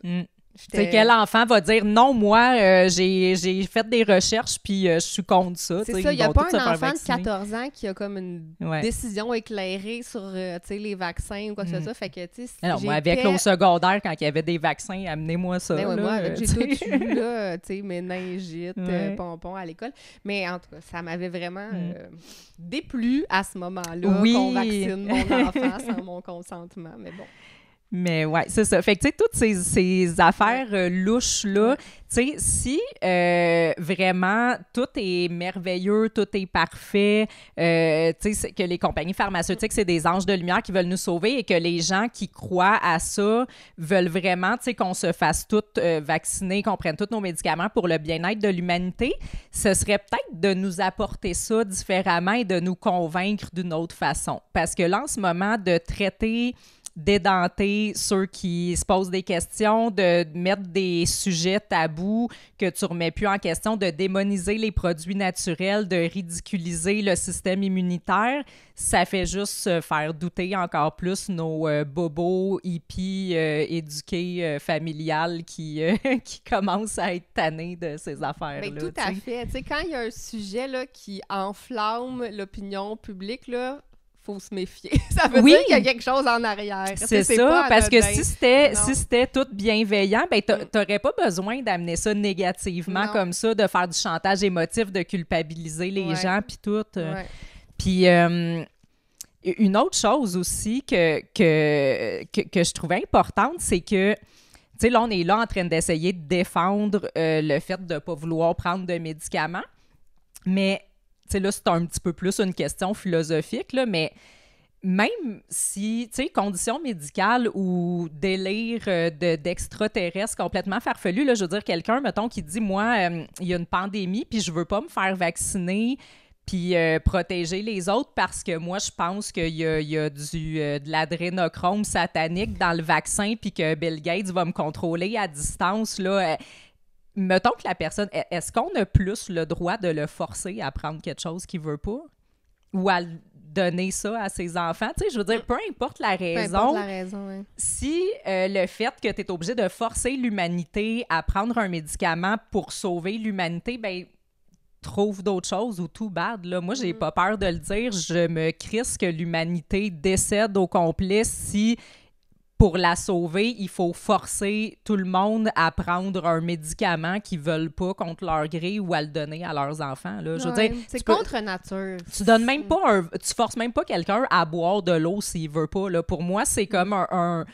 C'est quel enfant va dire non, moi, j'ai fait des recherches puis je suis contre ça. C'est ça, il n'y a pas un enfant de 14 ans qui a comme une décision éclairée sur les vaccins ou quoi que ce soit. Fait que, tu sais, alors, moi, avec au secondaire, quand il y avait des vaccins, amenez-moi ça. Ben, moi, j'ai tout eu, là, tu sais, méningite, pompons à l'école. Mais en tout cas, ça m'avait vraiment déplu à ce moment-là qu'on vaccine mon enfant sans mon consentement. Mais bon. Mais ouais, c'est ça. Fait que, tu sais, toutes ces affaires louches-là, tu sais, si vraiment tout est merveilleux, tout est parfait, tu sais, que les compagnies pharmaceutiques, c'est des anges de lumière qui veulent nous sauver et que les gens qui croient à ça veulent vraiment, tu sais, qu'on se fasse toutes vacciner, qu'on prenne tous nos médicaments pour le bien-être de l'humanité, ce serait peut-être de nous apporter ça différemment et de nous convaincre d'une autre façon. Parce que là, en ce moment, de traiter d'édenter ceux qui se posent des questions, de mettre des sujets tabous que tu remets plus en question, de démoniser les produits naturels, de ridiculiser le système immunitaire, ça fait juste faire douter encore plus nos bobos, hippies, éduqués, familiales qui commencent à être tannés de ces affaires-là. Mais tout à fait. Tu sais, quand il y a un sujet là, qui enflamme l'opinion publique, là, faut se méfier. Ça veut dire qu'il y a quelque chose en arrière. C'est ça, parce que si c'était tout bienveillant, ben t'aurais pas besoin d'amener ça négativement comme ça, de faire du chantage émotif, de culpabiliser les gens, puis tout. Puis une autre chose aussi que je trouvais importante, c'est que, tu sais, là, on est là en train d'essayer de défendre le fait de ne pas vouloir prendre de médicaments, mais, tu sais, là, c'est un petit peu plus une question philosophique, là, mais même si, tu sais, condition médicale ou délire d'extraterrestre complètement farfelu, là, je veux dire, quelqu'un, mettons, qui dit, moi, il y a une pandémie, puis je veux pas me faire vacciner, puis protéger les autres parce que moi, je pense qu'il y a de l'adrénochrome satanique dans le vaccin puis que Bill Gates va me contrôler à distance, là. Mettons que la personne... Est-ce qu'on a plus le droit de le forcer à prendre quelque chose qu'il veut pas? Ou à donner ça à ses enfants? Tu sais, je veux dire, peu importe la raison, si le fait que tu es obligé de forcer l'humanité à prendre un médicament pour sauver l'humanité, ben trouve d'autres choses ou tout bad. Là. Moi, j'ai pas peur de le dire. Je me crisse que l'humanité décède au complet si, pour la sauver, il faut forcer tout le monde à prendre un médicament qu'ils veulent pas contre leur gré ou à le donner à leurs enfants. Là. Je veux dire, c'est contre nature. Tu donnes même pas tu forces même pas quelqu'un à boire de l'eau s'il veut pas. Là. Pour moi, c'est comme un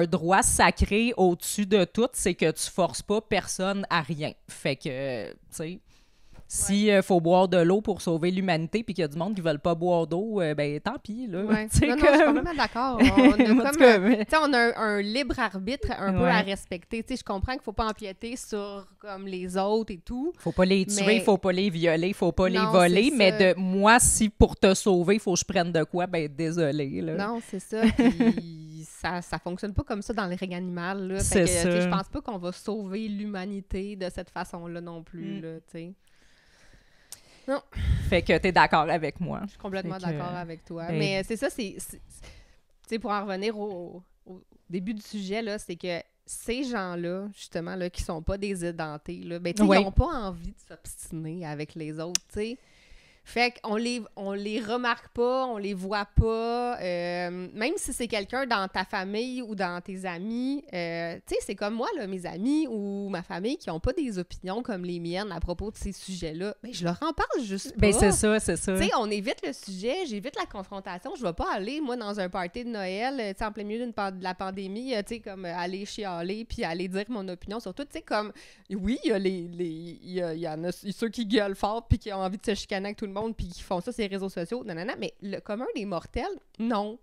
droit sacré au-dessus de tout, c'est que tu forces pas personne à rien. Fait que, tu sais... Si faut boire de l'eau pour sauver l'humanité puis qu'il y a du monde qui ne veulent pas boire d'eau, ben tant pis. Là. Ouais. Non, je suis complètement d'accord. On a un libre arbitre un peu à respecter. Je comprends qu'il ne faut pas empiéter sur comme, les autres et tout. Faut pas les tuer, faut pas les violer, faut pas les voler. Mais de moi, si pour te sauver, il faut que je prenne de quoi, ben désolé. Là. Non, c'est ça. Puis ça fonctionne pas comme ça dans les règles animales. Là. Fait que, je pense pas qu'on va sauver l'humanité de cette façon-là non plus. Là, non. Fait que t'es d'accord avec moi. Je suis complètement d'accord avec toi. Mais c'est ça, tu sais, pour en revenir au début du sujet, là, c'est que ces gens-là, justement, là, qui sont pas des édentés, là, ben, ils n'ont pas envie de s'obstiner avec les autres, tu sais. Fait qu'on les remarque pas, on les voit pas, même si c'est quelqu'un dans ta famille ou dans tes amis, tu sais, c'est comme moi, là, mes amis ou ma famille qui ont pas des opinions comme les miennes à propos de ces sujets-là, ben je leur en parle juste pas. Ben c'est ça. Tu sais, on évite le sujet, j'évite la confrontation, je vais pas aller, moi, dans un party de Noël, tu sais, en plein milieu de la pandémie, tu sais, comme aller chialer puis aller dire mon opinion sur tout, tu sais, comme, oui, il y en a ceux qui gueulent fort puis qui ont envie de se chicaner avec tout le monde puis qui font ça sur les réseaux sociaux, mais le commun des mortels, non.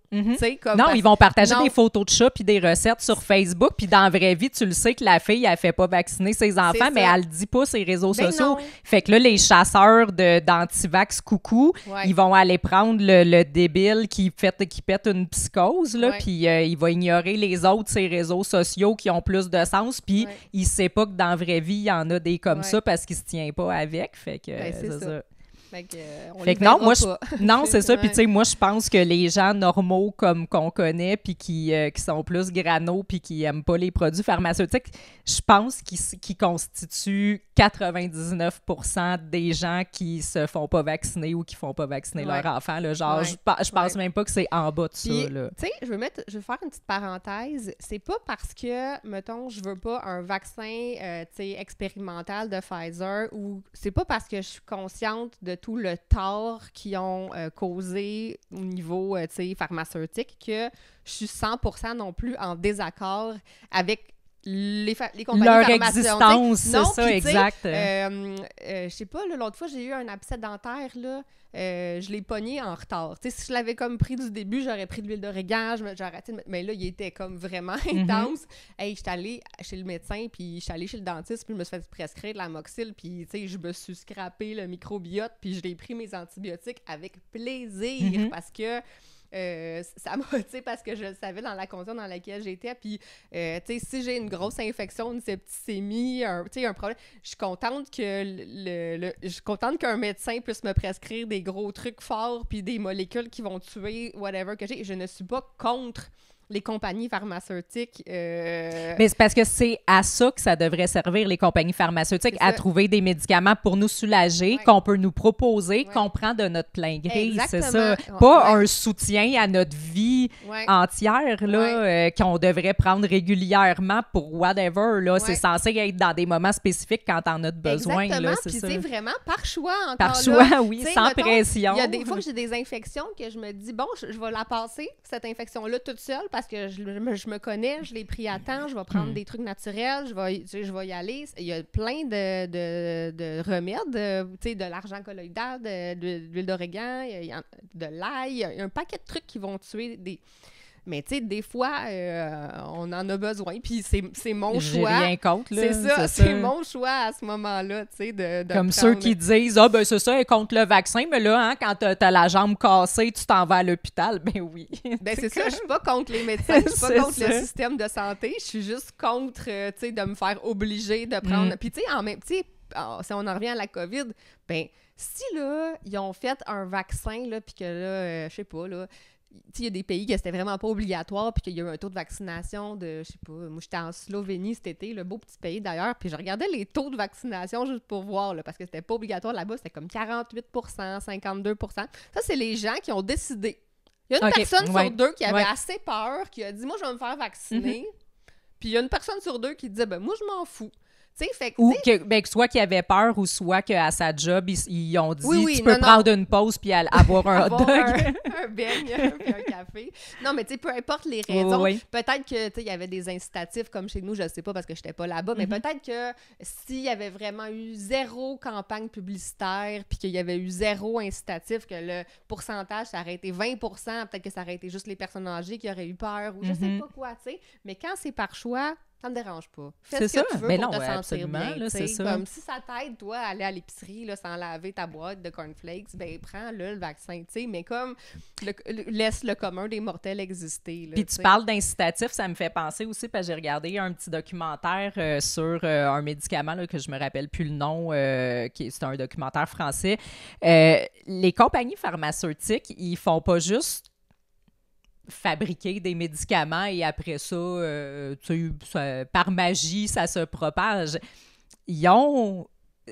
Comme non, ils vont partager des photos de chats puis des recettes sur Facebook, puis dans la vraie vie, tu le sais que la fille, elle fait pas vacciner ses enfants, mais elle le dit pas sur les réseaux sociaux. Non. Fait que là, les chasseurs d'antivax coucou, ils vont aller prendre le débile qui pète une psychose, là, puis il va ignorer les autres sur les réseaux sociaux qui ont plus de sens, puis il sait pas que dans la vraie vie, il y en a des comme ça parce qu'il se tient pas avec. Fait que c'est ça. Fait que non, c'est ça. Puis tu sais, moi, je pense que les gens normaux comme qu'on connaît puis qui sont plus granos puis qui aiment pas les produits pharmaceutiques, je pense qu'ils constituent 99% des gens qui se font pas vacciner ou qui font pas vacciner leur enfant. Là. Genre, je pense même pas que c'est en bas de ça. Tu sais, je veux faire une petite parenthèse. C'est pas parce que, mettons, je veux pas un vaccin expérimental de Pfizer ou c'est pas parce que je suis consciente de tout le tort qu'ils ont causé au niveau pharmaceutique que je suis 100% non plus en désaccord avec les compagnies leur existence, c'est ça, exact. Je sais pas, l'autre fois, j'ai eu un abcès dentaire, là, je l'ai pogné en retard. T'sais, si je l'avais comme pris du début, j'aurais pris de l'huile d'origan, mais là, il était comme vraiment intense. Hey, j'étais allée chez le médecin, puis j'étais allée chez le dentiste, puis je me suis fait prescrire de l'amoxyl, puis je me suis scrappé le microbiote, puis je l'ai pris mes antibiotiques avec plaisir, parce que ça m'a, tu sais, parce que je le savais dans la condition dans laquelle j'étais, puis, tu sais, si j'ai une grosse infection, une septicémie, tu sais, un problème, je suis contente que je suis contente qu'un médecin puisse me prescrire des gros trucs forts, puis des molécules qui vont tuer whatever que j'ai. Je ne suis pas contre les compagnies pharmaceutiques. Mais c'est parce que c'est à ça que ça devrait servir, les compagnies pharmaceutiques, à trouver des médicaments pour nous soulager, qu'on peut nous proposer, qu'on prend de notre plein gré. C'est ça. Pas un soutien à notre vie entière, là, qu'on devrait prendre régulièrement pour whatever. Là. C'est censé être dans des moments spécifiques quand t'en as besoin. Exactement. Là, puis ça. c'est vraiment par choix encore. Par choix, là. oui, sans pression. Il y a des fois que j'ai des infections que je me dis, bon, je vais la passer, cette infection-là, toute seule, parce que je me connais, je l'ai pris à temps, je vais prendre des trucs naturels, je vais y aller. Il y a plein de remèdes, tu sais, de l'argent colloïdal, de l'huile d'origan, de l'ail, il y a un paquet de trucs qui vont tuer des... Mais tu sais, des fois, on en a besoin, puis c'est mon choix. J'ai rien contre, là. C'est ça, c'est mon choix à ce moment-là, tu sais, de comme prendre... ceux qui disent « Ah, ben c'est ça, elle est contre le vaccin, mais là, hein, quand t'as la jambe cassée, tu t'en vas à l'hôpital. » Ben oui. Ben c'est ça, je suis pas contre les médecins, je suis pas contre le système de santé, je suis juste contre, tu sais, de me faire obliger de prendre... Puis tu sais, en même... Tu sais, si on en revient à la COVID, ben si, là, ils ont fait un vaccin, là, puis que là, je sais pas, là... Il y a des pays que c'était vraiment pas obligatoire puis qu'il y a eu un taux de vaccination de, je sais pas, moi j'étais en Slovénie cet été, le beau petit pays d'ailleurs, puis je regardais les taux de vaccination juste pour voir, là, parce que c'était pas obligatoire là-bas, c'était comme 48%, 52%. Ça, c'est les gens qui ont décidé. Il y a une personne sur deux qui avait assez peur, qui a dit « Moi, je vais me faire vacciner. Puis il y a une personne sur deux qui disait « Ben moi, je m'en fous. » Fait que, ou que soit qu'ils avaient peur ou soit qu'à sa job, ils ont dit tu peux prendre une pause puis avoir un hot dog. un beigne puis un café. Non, mais tu sais, peu importe les raisons. Peut-être que il y avait des incitatifs comme chez nous, je sais pas parce que j'étais pas là-bas, mais peut-être que s'il y avait vraiment eu zéro campagne publicitaire puis qu'il y avait eu zéro incitatif, que le pourcentage, ça aurait été 20%, peut-être que ça aurait été juste les personnes âgées qui auraient eu peur ou je sais pas quoi, tu sais. Mais quand c'est par choix, ça me dérange pas. Fais ce que tu veux pour te sentir bien. Là, c'est ça. Comme si ça t'aide, toi, à aller à l'épicerie là, sans laver ta boîte de cornflakes, ben prends le vaccin, tu sais. Mais comme, laisse le commun des mortels exister. Là, puis tu parles d'incitatif, ça me fait penser aussi, parce que j'ai regardé un petit documentaire sur un médicament là, que je me rappelle plus le nom, c'est un documentaire français. Les compagnies pharmaceutiques, ils font pas juste fabriquer des médicaments et après ça, par magie, ça se propage. Ils ont,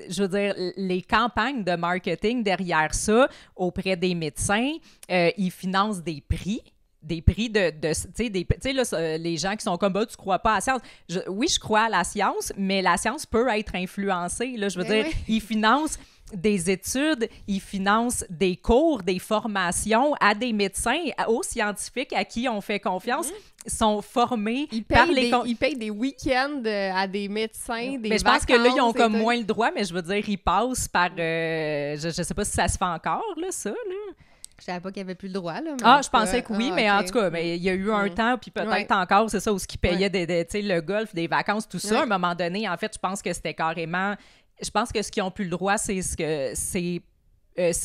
je veux dire, les campagnes de marketing derrière ça, auprès des médecins, ils financent des prix de tu sais, là, les gens qui sont comme, tu crois pas à la science. Oui, je crois à la science, mais la science peut être influencée, là, je veux dire, ils financent des études, ils financent des cours, des formations à des médecins, aux scientifiques à qui on fait confiance, sont formés par les... Ils payent des week-ends à des médecins, des mais je pense que là, ils ont comme moins le droit, mais je veux dire, ils passent par... je sais pas si ça se fait encore, là, ça, là. Je savais pas qu'il y avait plus le droit, là. Je pensais que oui, mais en tout cas, mais il y a eu un temps, puis peut-être encore, c'est ça, où ce qui payait le golf, des vacances, tout ça. À un moment donné, en fait, je pense que c'était carrément... Je pense que ce qu'ils ont plus le droit, c'est si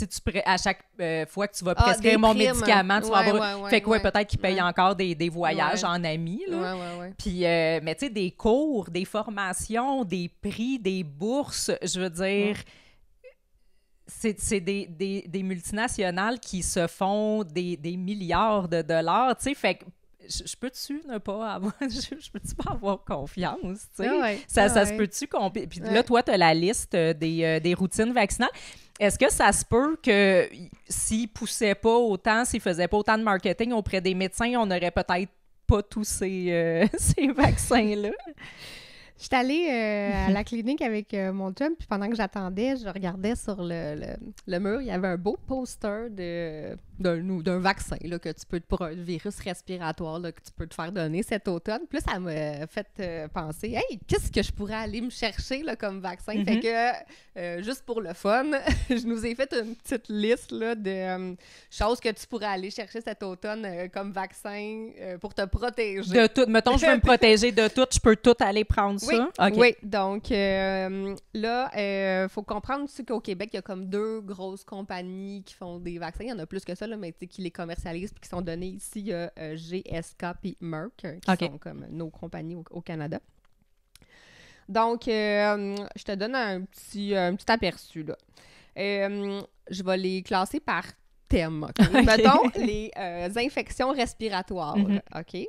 tu à chaque fois que tu vas prescrire mon médicament, tu vas avoir... fait que peut-être qu'ils payent encore des voyages en amis, là. Puis, mais tu sais, des cours, des formations, des prix, des bourses, je veux dire... C'est des multinationales qui se font des milliards de dollars, tu sais, fait que je peux-tu ne pas avoir... je peux-tu pas avoir confiance, tu sais? Ça se peut-tu... Puis là, toi, tu as la liste des routines vaccinales. Est-ce que ça se peut que s'ils poussaient pas autant, s'ils faisaient pas autant de marketing auprès des médecins, on n'aurait peut-être pas tous ces vaccins-là? J'étais allée à la clinique avec mon chum, puis pendant que j'attendais, je regardais sur le mur, il y avait un beau poster d'un vaccin là, que tu peux, pour un virus respiratoire là, que tu peux te faire donner cet automne. Puis là, ça m'a fait penser, hey, qu'est-ce que je pourrais aller me chercher là, comme vaccin? Fait que, juste pour le fun, je nous ai fait une petite liste là, de choses que tu pourrais aller chercher cet automne comme vaccin pour te protéger. De tout. Mettons, je veux me protéger de tout, je peux tout aller prendre ça? Okay. Oui, donc là, faut comprendre aussi qu'au Québec, il y a comme 2 grosses compagnies qui font des vaccins. Il y en a plus que ça, là, mais qui les commercialisent puis qui sont donnés ici. Il y a GSK puis Merck, qui sont comme nos compagnies au Canada. Donc, je te donne un petit aperçu, là. Je vais les classer par thème. Okay? Mettons les infections respiratoires. OK?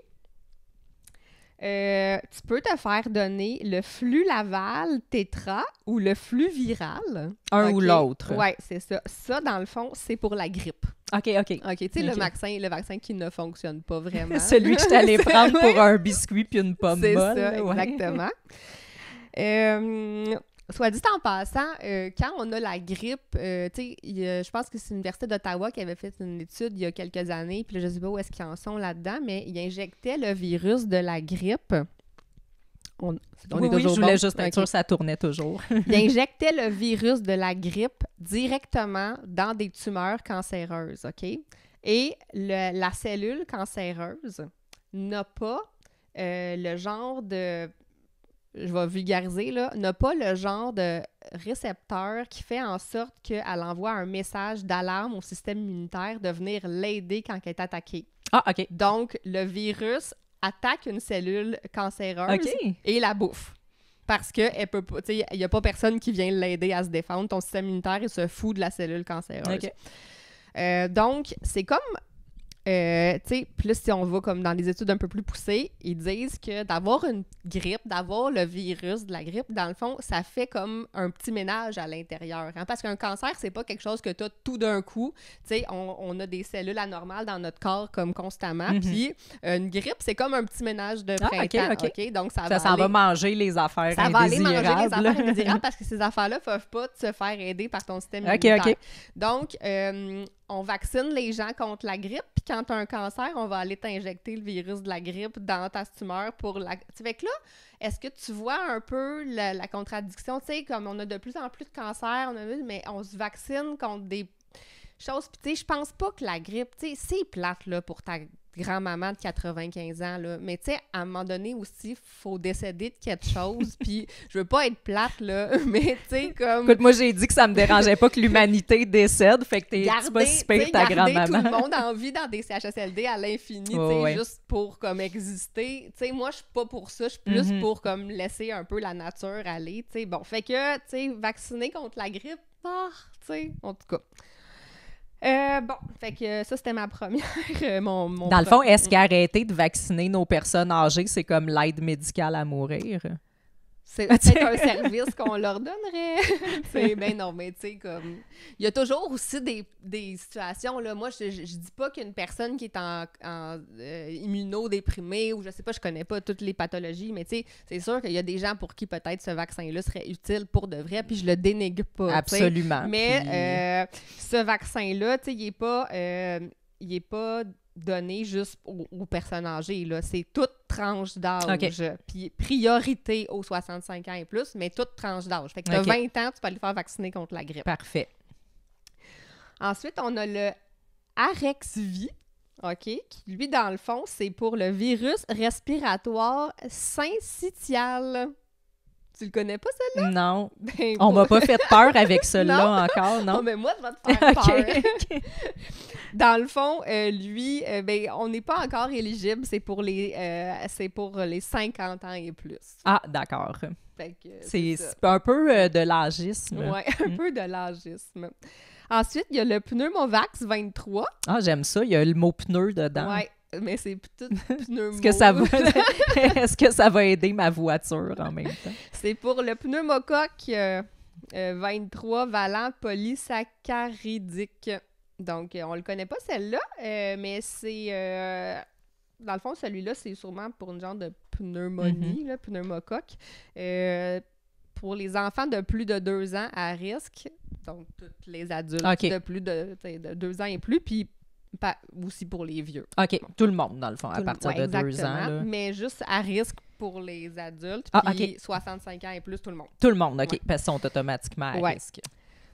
Tu peux te faire donner le flux Laval tétra ou le flux viral. Un ou l'autre. Oui, c'est ça. Ça, dans le fond, c'est pour la grippe. OK. Tu sais, le vaccin qui ne fonctionne pas vraiment. Celui que je t'allais prendre pour un biscuit puis une pomme molle. C'est ça, exactement. Soit dit en passant, quand on a la grippe, tu sais, je pense que c'est l'Université d'Ottawa qui avait fait une étude il y a quelques années, puis là, je ne sais pas où est-ce qu'ils en sont là-dedans, mais ils injectaient le virus de la grippe. Oui, je voulais juste être sûre que ça tournait toujours. Ils injectaient le virus de la grippe directement dans des tumeurs cancéreuses, OK? Et la cellule cancéreuse n'a pas le genre de... Je vais vulgariser, là, n'a pas le genre de récepteur qui fait en sorte qu'elle envoie un message d'alarme au système immunitaire de venir l'aider quand elle est attaquée. Ah, OK. Donc, le virus attaque une cellule cancéreuse et la bouffe. Parce que elle peut pas, tu sais, il n'y a pas personne qui vient l'aider à se défendre. Ton système immunitaire, il se fout de la cellule cancéreuse. Donc, c'est comme... tu sais, plus si on va comme dans des études un peu plus poussées, ils disent que d'avoir une grippe, d'avoir le virus de la grippe, dans le fond, ça fait comme un petit ménage à l'intérieur. Hein? Parce qu'un cancer, c'est pas quelque chose que tu as tout d'un coup. Tu sais, on a des cellules anormales dans notre corps comme constamment. Puis une grippe, c'est comme un petit ménage de printemps. OK? Donc, ça s'en va manger les affaires indésirables. Ça va aller manger les affaires indésirables parce que ces affaires-là peuvent pas se faire aider par ton système immunitaire. Donc, on vaccine les gens contre la grippe, puis quand tu as un cancer, on va aller t'injecter le virus de la grippe dans ta tumeur pour la... Fait que là, est-ce que tu vois un peu la contradiction? Tu sais, comme on a de plus en plus de cancers, mais on se vaccine contre des choses. Puis tu sais, je pense pas que la grippe, tu sais, c'est plate, là, pour ta grand-maman de 95 ans, là. Mais tu sais, à un moment donné aussi, il faut décéder de quelque chose. Puis je veux pas être plate, là, mais tu sais, comme... Écoute, moi, j'ai dit que ça me dérangeait pas que l'humanité décède, fait que t'es pas si pire ta grand-maman. Garder tout le monde en vie dans des CHSLD à l'infini, tu sais, juste pour, comme, exister. Tu sais, moi, je suis pas pour ça. Je suis plus pour, comme, laisser un peu la nature aller, tu sais. Bon, fait que, tu sais, vacciner contre la grippe, tu sais, en tout cas... bon, fait que ça, c'était ma première... Dans le fond, est-ce qu'arrêter de vacciner nos personnes âgées, c'est comme l'aide médicale à mourir? C'est peut-être un service qu'on leur donnerait. Ben non, mais tu sais, comme... Il y a toujours aussi des situations, là. Moi, je dis pas qu'une personne qui est en immunodéprimée ou je sais pas, je connais pas toutes les pathologies, mais tu sais, c'est sûr qu'il y a des gens pour qui peut-être ce vaccin-là serait utile pour de vrai, puis je le dénigre pas. Absolument. T'sais. Mais ce vaccin-là, tu sais, il est pas donné juste aux personnes âgées, là. C'est toute tranche d'âge. Puis priorité aux 65 ans et plus, mais toute tranche d'âge. Fait que tu as 20 ans, tu peux aller faire vacciner contre la grippe. Parfait. Ensuite, on a le Arexvy, OK, qui, lui, dans le fond, c'est pour le virus respiratoire syncytial. Tu le connais pas, celle-là? Non. Ben, on m'a pas fait peur avec celle-là encore, non? Oh, mais moi, je vais te faire peur. Dans le fond, lui, ben, on n'est pas encore éligible. C'est pour les 50 ans et plus. Ah, d'accord. Fait que, c'est un peu de l'âgisme. Oui, un peu de l'âgisme. Ensuite, il y a le Pneumovax 23. Ah, j'aime ça. Il y a le mot pneu dedans. Oui. Mais c'est tout pneumo. Est-ce que ça va aider ma voiture en même temps? C'est pour le pneumocoque 23 valent polysaccharidique. Donc, on le connaît pas, celle-là, mais c'est... dans le fond, celui-là, c'est sûrement pour une genre de pneumonie, là, pneumocoque. Pour les enfants de plus de 2 ans à risque, donc tous les adultes de plus de 2 ans et plus, puis aussi pour les vieux. OK. Bon. Tout le monde, dans le fond, à partir de 2 ans. Là. Mais juste à risque pour les adultes, puis 65 ans et plus, tout le monde. Tout le monde, OK. Parce qu'ils sont automatiquement à risque.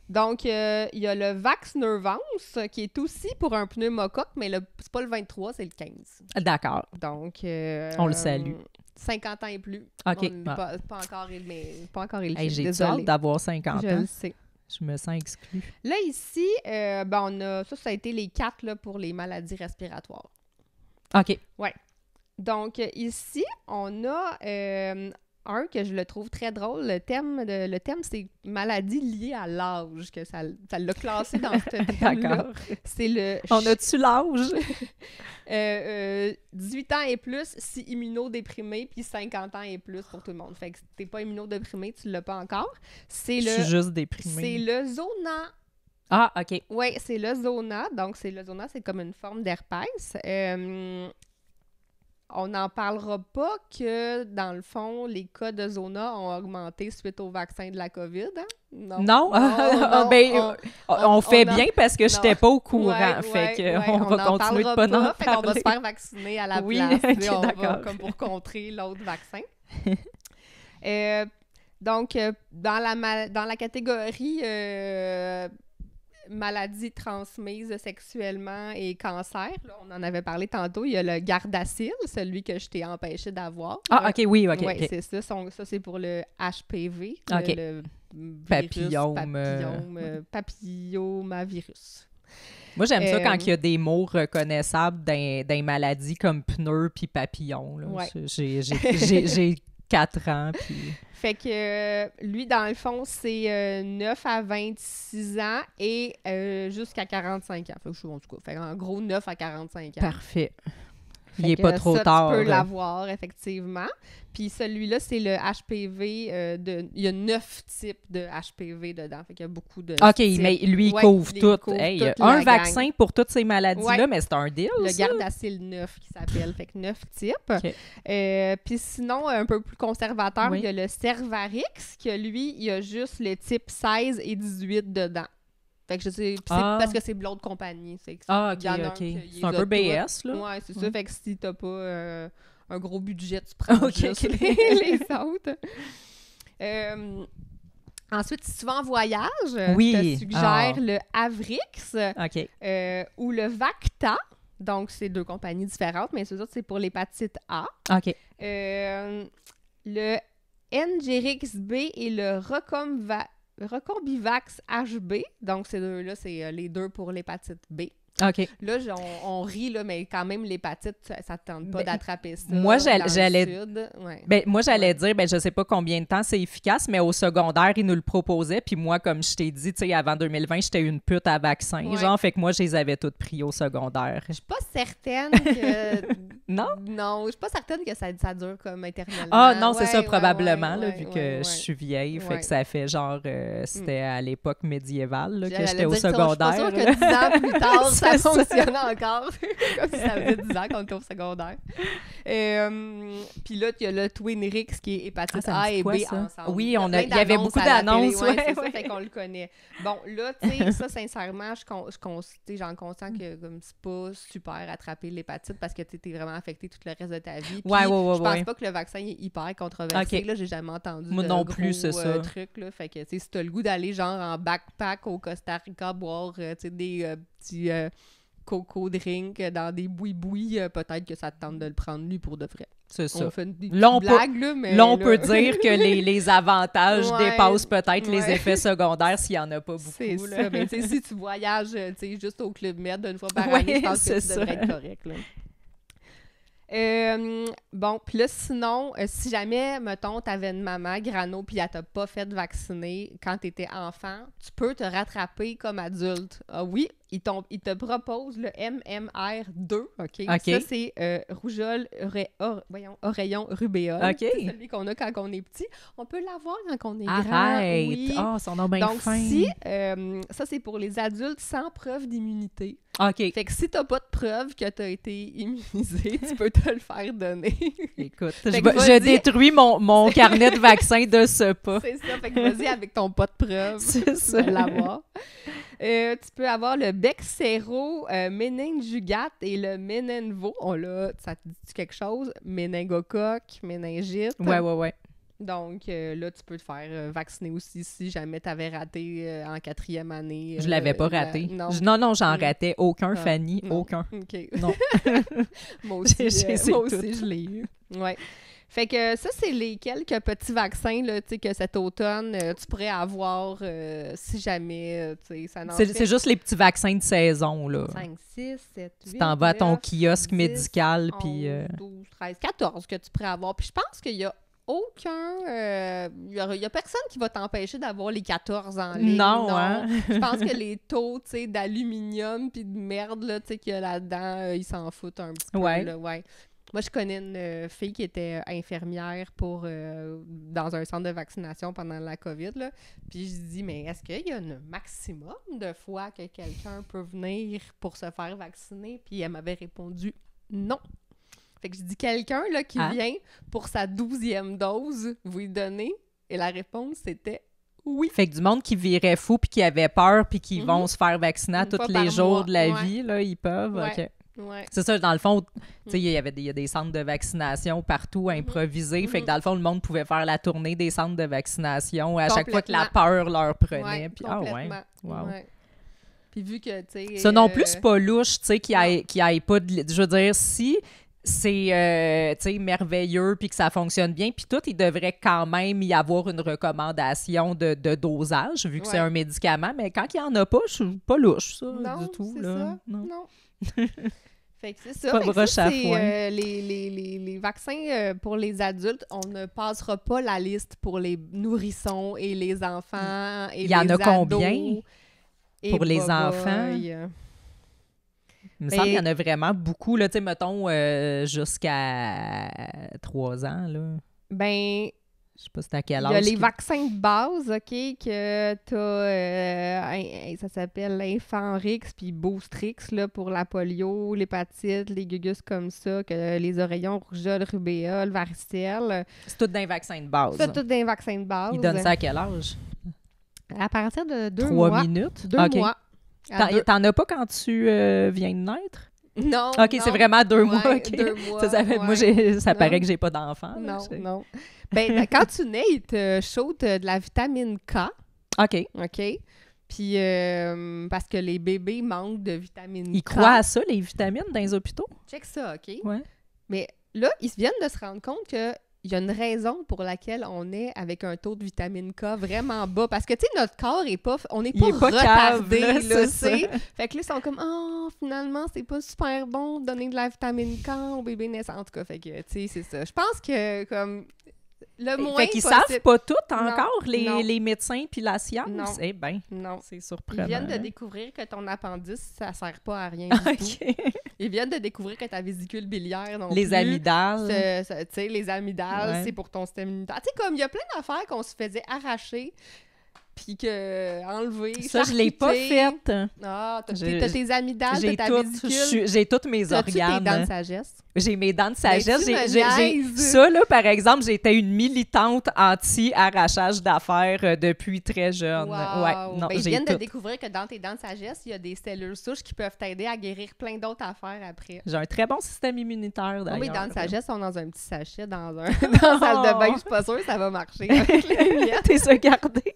Donc, il y a le Vaxneuvance, qui est aussi pour un pneumocoque, mais c'est pas le 23, c'est le 15. D'accord. Donc... on le salue. 50 ans et plus. OK. Pas encore élevé. Hey, j'ai hâte d'avoir 50 ans. Je le sais. Je me sens exclue. Là, ici, on a... Ça a été les 4 là, pour les maladies respiratoires. OK. Ouais. Donc, ici, on a un que je le trouve très drôle. Le thème, c'est maladies liées à l'âge, que ça l'a classé dans ce thème-là. D'accord. C'est le... On a-tu l'âge? 18 ans et plus si immunodéprimé, puis 50 ans et plus pour tout le monde. Fait que si t'es pas immunodéprimé, tu l'as pas encore. Je suis juste déprimée. C'est le zona. Ah, OK. Oui, c'est le zona. Donc, c'est comme une forme d'herpès. On n'en parlera pas que, dans le fond, les cas de zona ont augmenté suite au vaccin de la COVID. Hein? Non? On fait bien parce que je n'étais pas au courant. On va continuer de pas en parler. On va se faire vacciner à la place. Okay, on va, comme pour contrer l'autre vaccin. Donc, dans la catégorie maladies transmises sexuellement et cancer, là, on en avait parlé tantôt, il y a le Gardasil, celui que je t'ai empêché d'avoir. Ah, OK, oui, OK. Oui, okay. c'est ça. Ça, c'est pour le HPV, okay. le papillomavirus. Moi, j'aime ça quand il y a des mots reconnaissables dans maladies comme pneu puis papillon. Là. Ouais. J'ai 4 ans, puis... Fait que lui, dans le fond, c'est 9 à 26 ans et jusqu'à 45 ans. Fait en gros, 9 à 45 ans. Parfait. Il n'est pas trop tard. Tu peux l'avoir, effectivement. Puis celui-là, c'est le HPV. Il y a 9 types de HPV dedans. Fait qu'il y a beaucoup de OK, types. Mais lui, il couvre tout. Hey, un vaccin gang. Pour toutes ces maladies-là, mais c'est un deal, le ça? Gardasil 9 qui s'appelle. Fait que 9 types. Okay. Puis sinon, un peu plus conservateur, il y a le Cervarix, que lui, il y a juste le type 16 et 18 dedans. Fait que je sais, parce que c'est de l'autre compagnie. OK. C'est un peu BS, là. Ouais, c'est ça. Fait que si t'as pas un gros budget, tu prends juste les autres. Ensuite, si tu vas en voyage, je te suggère le Avrix ou le Vacta. Donc, c'est 2 compagnies différentes, mais c'est pour l'hépatite A. OK. Le Ngerix B et le Recombivax HB. Donc, ces deux-là, c'est les 2 pour l'hépatite B. OK. Là, on rit, là, mais quand même, l'hépatite, ça ne tente pas d'attraper ça. Moi, j'allais dire, je sais pas combien de temps c'est efficace, mais au secondaire, ils nous le proposaient. Puis moi, comme je t'ai dit, avant 2020, j'étais une pute à vaccin. Genre, fait que moi, je les avais toutes pris au secondaire. Je suis pas certaine que... Non? Non, je suis pas certaine que ça dure comme éternellement. Ah non, c'est ça, probablement, vu que je suis vieille. Fait que ça fait genre... c'était à l'époque médiévale là, que j'étais au secondaire. Je suis pas sûre que 10 ans plus tard, ça fonctionne encore. Comme si ça faisait 10 ans qu'on était au secondaire. Puis là, il y a le Twinrix qui est hépatite A et B ensemble. Oui, il y avait beaucoup d'annonces. C'est ça, fait qu'on le connaît. Bon, là, tu sais, ça, sincèrement, j'en conscience que comme c'est pas super attraper l'hépatite parce que tu es vraiment affecté tout le reste de ta vie. Puis, je pense pas que le vaccin est hyper controversé. Là, j'ai jamais entendu moi non plus, c'est ça. Truc, là. Fait que, tu sais, si t'as le goût d'aller genre en backpack au Costa Rica boire, tu sais, des petits coco drink dans des bouis-bouis, peut-être que ça te tente de le prendre lui pour de vrai. C'est ça. On fait une blague, là, mais... Là, on peut dire que les avantages dépassent peut-être les effets secondaires s'il n'y en a pas beaucoup. C'est ça. Mais tu sais, si tu voyages juste au Club Med une fois par année, je pense que tu devrais être correct, là. Bon, puis là, sinon, si jamais, mettons, t'avais une maman grano puis elle t'a pas fait vacciner quand t'étais enfant, tu peux te rattraper comme adulte. Ah oui, il te propose le MMR2, OK? Ça, c'est rougeole, oreillon, rubéole. OK. C'est celui qu'on a quand on est petit. On peut l'avoir quand on est grand. Arrête! Oui. Oh, son nom bien fin. Donc, ça, c'est pour les adultes sans preuve d'immunité. OK. Fait que si t'as pas de preuve que t'as été immunisé, tu peux te le faire donner. Écoute, je détruis mon carnet de vaccins de ce pas. C'est ça, fait que vas-y avec ton pas de preuve. C'est ça. Tu peux l'avoir. Tu peux avoir le Bexsero, Méninjugat et le Ménenvo. Ça te dit quelque chose? Méningocoque, méningite. Ouais. Donc, là, tu peux te faire vacciner aussi si jamais tu avais raté en 4e année. Je l'avais pas raté. Non, j'en ratais aucun, Fanny, aucun. OK. Non. Moi aussi, je l'ai eu. Ouais. Fait que ça, c'est les quelques petits vaccins là, que cet automne, tu pourrais avoir si jamais ça n'en C'est juste les petits vaccins de saison, là. 5, 6, 7, 8, Tu t'en vas à ton 9, kiosque 10, médical, 11, puis... 12, 13, 14 que tu pourrais avoir. Puis je pense qu'il y a aucun... il y a personne qui va t'empêcher d'avoir les 14 en ligne. Non, hein? Je pense que les taux, d'aluminium puis de merde, là, qu'il y a là-dedans, ils s'en foutent un petit peu, là, ouais. Moi, je connais une fille qui était infirmière dans un centre de vaccination pendant la COVID, là. Puis je dis, mais est-ce qu'il y a un maximum de fois que quelqu'un peut venir pour se faire vacciner? Puis elle m'avait répondu non. Fait que je dis, quelqu'un là, qui vient pour sa 12e dose, vous lui donnez? Et la réponse, c'était oui. Fait que du monde qui virait fou puis qui avait peur puis qui vont se faire vacciner à tous les jours de la vie, là, ils peuvent. Ouais. OK. Ouais. C'est ça, dans le fond, tu sais, il y a des centres de vaccination partout improvisés. Fait que dans le fond, le monde pouvait faire la tournée des centres de vaccination à chaque fois que la peur leur prenait. Puis, wow. Ouais. Puis vu que, tu sais... Ça non plus, c'est pas louche, tu sais, qu'il y ait pas de... Je veux dire, si c'est, tu sais, merveilleux puis que ça fonctionne bien, puis tout, il devrait quand même y avoir une recommandation de dosage, vu que c'est un médicament. Mais quand il n'y en a pas, je suis pas louche, ça, du tout. C'est là. ça. Non. Fait que c'est ça. Pas broche à foin. Les vaccins pour les adultes, on ne passera pas la liste pour les nourrissons et les enfants et les ados. Il y en a combien pour les enfants? Il me semble qu'il y en a vraiment beaucoup, là, tu sais, mettons, jusqu'à 3 ans, là. Ben... Je sais pas c'est à quel âge. Il y a les vaccins de base, OK, que t'as, ça s'appelle Infanrix puis Boostrix, là, pour la polio, l'hépatite, les gugus comme ça, que les oreillons, rougeole, rubéole, varicelle. C'est tout d'un vaccin de base. C'est tout d'un vaccin de base. Ils donnent ça à quel âge? À partir de 2 3 mois. minutes? 2 mois. T'en as pas quand tu viens de naître? Non. OK, non. c'est vraiment 2 mois, OK. 2 mois, Moi, ça paraît que j'ai pas d'enfant. Non. Ben, quand tu nais, ils te shootent de la vitamine K. OK. Puis, parce que les bébés manquent de vitamine K. Ils croient à ça, les vitamines, dans les hôpitaux? Check ça, OK? Ouais. Mais là, ils viennent de se rendre compte que il y a une raison pour laquelle on est avec un taux de vitamine K vraiment bas. Parce que, tu sais, notre corps est pas... On n'est pas retardé, cave, là, c'est... Fait que là, ils sont comme, finalement, c'est pas super bon de donner de la vitamine K au bébé naissant. En tout cas, fait que, tu sais, c'est ça. Je pense que, comme... Le moins fait qu'ils possible... savent pas tout encore, les médecins puis la science? Non. Eh bien, c'est surprenant. Ils viennent de découvrir que ton appendice, ça sert pas à rien du tout. Ils viennent de découvrir que ta vésicule biliaire non les plus. Amygdales. Tu sais, les amygdales, c'est pour ton système immunitaire. Tu sais, comme il y a plein d'affaires qu'on se faisait arracher puis enlever, ça, je l'ai pas faite. Ah, t'as tes amygdales, t'as ta vésicule. J'ai tous mes organes. T'as-tu tes dents de sagesse? J'ai mes dents de sagesse. Ça, là, par exemple, j'étais une militante anti-arrachage d'affaires depuis très jeune. Wow. Ouais, non, ils viennent de découvrir que dans tes dents de sagesse, il y a des cellules souches qui peuvent t'aider à guérir plein d'autres affaires après. J'ai un très bon système immunitaire, d'ailleurs. Mes dents de sagesse sont dans un petit sachet, dans la salle de bain. Je suis pas sûre que ça va marcher avec les miettes. T'es ça gardé.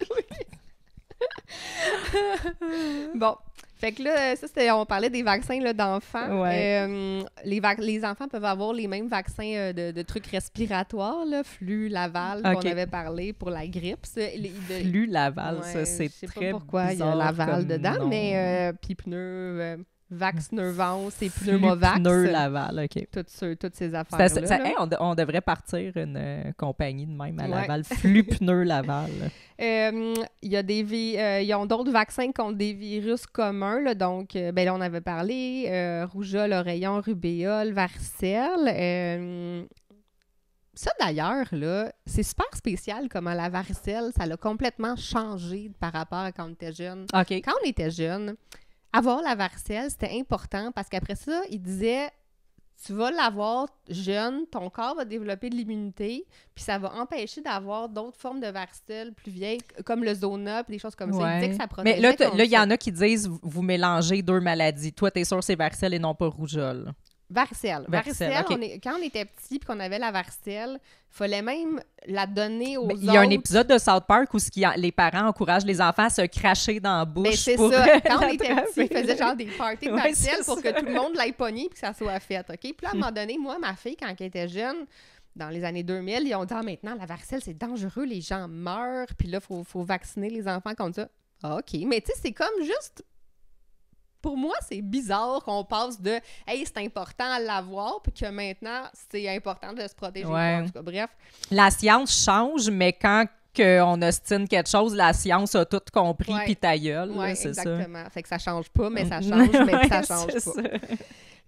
Bon, fait que là, on parlait des vaccins là, d'enfants. Ouais. Les enfants peuvent avoir les mêmes vaccins de trucs respiratoires, là, flux, Laval, qu'on avait parlé pour la grippe. Flux, Laval, ça, c'est très bizarre. Je sais pas pourquoi il y a Laval dedans, mais puis pneus... Vax Nervance et Pneumovax. Pneu Laval, OK. Toutes ces affaires-là. On devrait partir une compagnie de même à Laval. Flux Pneu Laval. Il y a ils ont d'autres vaccins contre des virus communs. Là, donc, là, on avait parlé. Rougeole, oreillon, rubéole, varicelle. Ça, d'ailleurs, là, c'est super spécial comment la varicelle, ça l'a complètement changé par rapport à quand on était jeune. OK. Quand on était jeune... Avoir la varicelle, c'était important parce qu'après ça, il disait, tu vas l'avoir jeune, ton corps va développer de l'immunité, puis ça va empêcher d'avoir d'autres formes de varicelle plus vieilles, comme le zona, puis des choses comme ça. Il disait que ça protégeait. Mais là, il y en a qui disent, vous mélangez 2 maladies. Toi, t'es sûr que c'est varicelle et non pas rougeole. Varicelle. Okay. Quand on était petit et qu'on avait la varicelle, il fallait même la donner aux autres. Il y a un épisode de South Park où les parents encouragent les enfants à se cracher dans la bouche. C'est pour ça. Quand on était petit, ils faisaient genre des parties de varicelle pour que tout le monde l'aille pogner et que ça soit fait. OK? Puis là, à un moment donné, moi, ma fille, quand elle était jeune, dans les années 2000, ils ont dit « Ah, maintenant, la varicelle, c'est dangereux, les gens meurent, puis là, il faut vacciner les enfants contre ça. » Ah, OK. Mais tu sais, c'est comme juste... Pour moi, c'est bizarre qu'on passe de « Hey, c'est important à l'avoir », puis que maintenant, c'est important de se protéger. Ouais. En tout cas, bref. La science change, mais quand on ostine quelque chose, la science a tout compris, puis ta gueule, Oui, c'est exactement. Fait que ça change pas, mais ça change, mais ça change pas. Ça.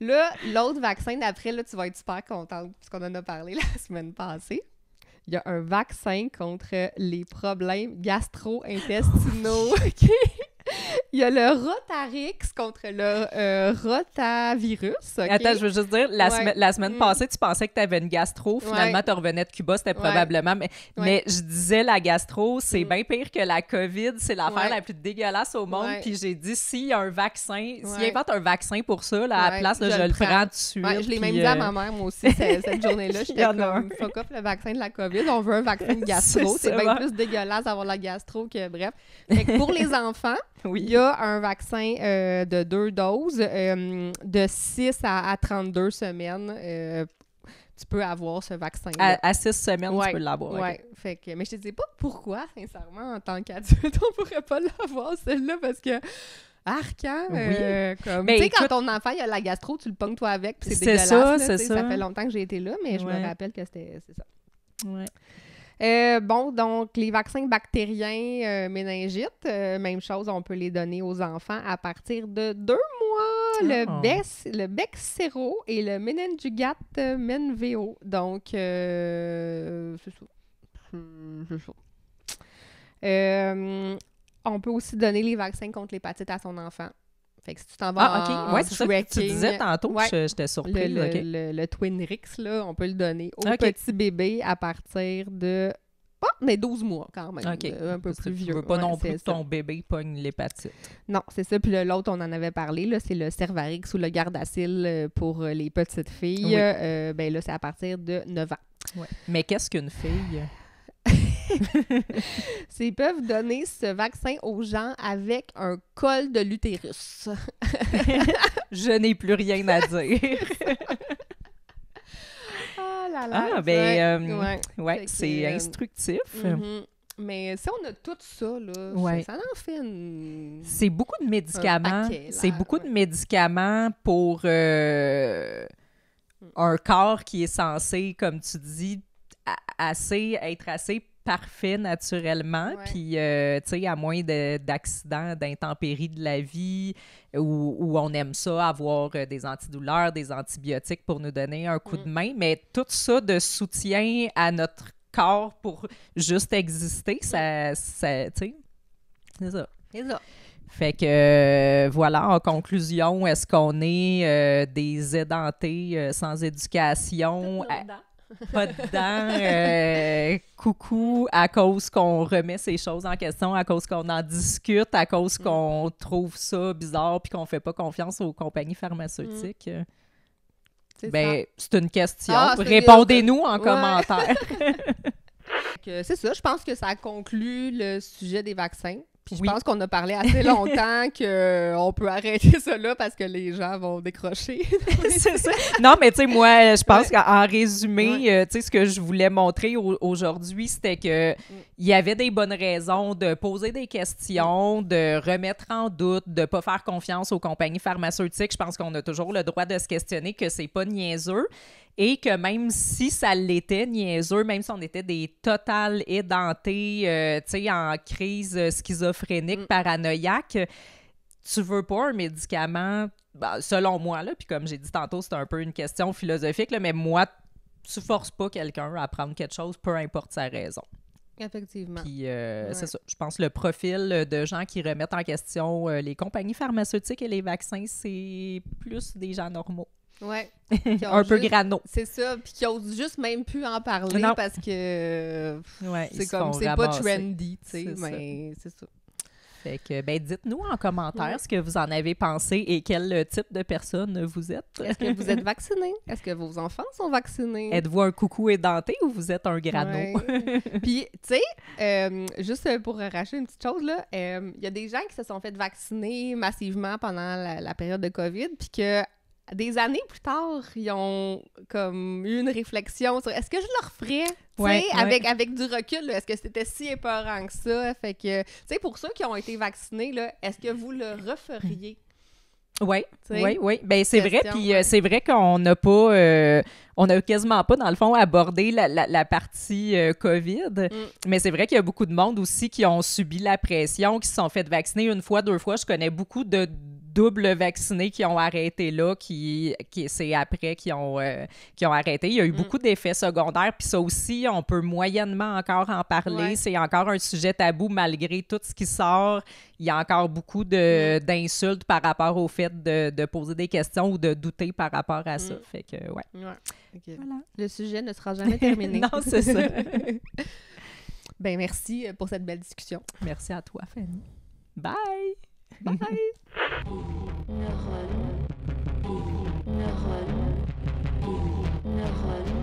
Là, l'autre vaccin d'après, là, tu vas être super contente, puisqu'on en a parlé la semaine passée. Il y a un vaccin contre les problèmes gastro-intestinaux. OK? Il y a le Rotarix contre le rotavirus. Okay? Attends, je veux juste dire, la semaine passée, tu pensais que tu avais une gastro. Finalement, tu revenais de Cuba, c'était probablement... Mais je disais, la gastro, c'est bien pire que la COVID. C'est l'affaire la plus dégueulasse au monde. Puis j'ai dit, s'il y a un vaccin, s'il invente un vaccin pour ça, là, à la place, là, je le prends tout de suite. Je l'ai même dit à ma mère, moi aussi, cette journée-là. J'étais comme, fuck off le vaccin de la COVID. On veut un vaccin de gastro. C'est bien plus dégueulasse d'avoir la gastro que... Bref. Fait que pour les enfants... Il y a un vaccin de 2 doses de 6 à 32 semaines. Tu peux avoir ce vaccin. À 6 semaines, tu peux l'avoir. Oui, fait que, mais je te dis pas pourquoi, sincèrement, en tant qu'adulte, on pourrait pas l'avoir, celle-là, parce que... Arcan, comme... Tu sais, quand ton enfant, il a la gastro, tu le pognes toi avec, puis c'est dégueulasse. Ça, là, c'est ça. Ça fait longtemps que j'ai été là, mais je me rappelle que c'est ça. Ouais. Bon, donc, les vaccins bactériens méningites, même chose, on peut les donner aux enfants à partir de 2 mois, le Bexsero et le Meningigat Menveo. Donc, c'est ça. On peut aussi donner les vaccins contre l'hépatite à son enfant. Fait que si tu t'en vas OK. C'est ça que tu disais tantôt, j'étais surpris. Le Twinrix, là, on peut le donner au petit bébé à partir de... mais 12 mois quand même. Un peu plus vieux. Tu veux pas non plus que ton bébé pogne l'hépatite. Non, c'est ça. Puis l'autre, on en avait parlé, là, c'est le Cervarix ou le Gardasil pour les petites filles. Ben là, c'est à partir de 9 ans. Ouais. Mais qu'est-ce qu'une fille? Ils peuvent donner ce vaccin aux gens avec un col de l'utérus. Je n'ai plus rien à dire. Oh là là. C'est instructif. Mais si on a tout ça, là, ça en fait une... C'est beaucoup de médicaments. C'est beaucoup de médicaments pour un corps qui est censé, comme tu dis, être assez parfait naturellement, puis tu sais, à moins d'accidents, d'intempéries de la vie, où on aime ça, avoir des antidouleurs, des antibiotiques pour nous donner un coup de main, mais tout ça de soutien à notre corps pour juste exister, ça tu sais, c'est ça. C'est ça. Fait que, voilà, en conclusion, est-ce qu'on est des édentés sans éducation? Pas dedans, coucou, à cause qu'on remet ces choses en question, à cause qu'on en discute, à cause qu'on trouve ça bizarre puis qu'on fait pas confiance aux compagnies pharmaceutiques. C'est une question. Répondez-nous en commentaire. C'est ça, je pense que ça conclut le sujet des vaccins. Puis je pense qu'on a parlé assez longtemps qu'on peut arrêter ça là parce que les gens vont décrocher. C'est ça. Non, mais tu sais, moi, je pense qu'en résumé, tu sais, ce que je voulais montrer aujourd'hui, c'était que il y avait des bonnes raisons de poser des questions, de remettre en doute, de pas faire confiance aux compagnies pharmaceutiques. Je pense qu'on a toujours le droit de se questionner que c'est pas niaiseux. Et que même si ça l'était niaiseux, même si on était des totales édentés, tu sais, en crise schizophrénique, paranoïaque, tu veux pas un médicament, selon moi, là, puis comme j'ai dit tantôt, c'est un peu une question philosophique, là, mais moi, tu forces pas quelqu'un à prendre quelque chose, peu importe sa raison. Effectivement. Puis c'est ça. Je pense que le profil de gens qui remettent en question les compagnies pharmaceutiques et les vaccins, c'est plus des gens normaux. Ouais. Un peu grano. C'est ça, puis qui osent juste même plus en parler parce que c'est comme, c'est pas trendy, tu sais, mais c'est ça. Fait que, dites-nous en commentaire ce que vous en avez pensé et quel type de personne vous êtes. Est-ce que vous êtes vacciné? Est-ce que vos enfants sont vaccinés? Êtes-vous un coucou édenté ou vous êtes un grano? Puis, tu sais, juste pour arracher une petite chose, là, il y a des gens qui se sont fait vacciner massivement pendant la période de COVID, puis que des années plus tard, ils ont comme eu une réflexion sur est-ce que je le referais? Ouais, Tu sais, avec du recul, là, est-ce que c'était si épeurant que ça? Fait que, tu sais, pour ceux qui ont été vaccinés, là, est-ce que vous le referiez? Oui, T'sais, oui, oui. Ben c'est vrai, question, puis ouais. c'est vrai qu'on n'a pas, on n'a quasiment pas, dans le fond, abordé la partie COVID, mais c'est vrai qu'il y a beaucoup de monde aussi qui ont subi la pression, qui se sont fait vacciner une fois, 2 fois. Je connais beaucoup de double vaccinés qui ont arrêté là, c'est après qui ont arrêté. Il y a eu beaucoup d'effets secondaires, puis ça aussi, on peut moyennement encore en parler. Ouais. C'est encore un sujet tabou malgré tout ce qui sort. Il y a encore beaucoup d'insultes par rapport au fait de poser des questions ou de douter par rapport à ça. Fait que, ouais. Okay. Voilà. Le sujet ne sera jamais terminé. Non, c'est ça. Ben merci pour cette belle discussion. Merci à toi, Fanny. Bye! Bye! Neurone.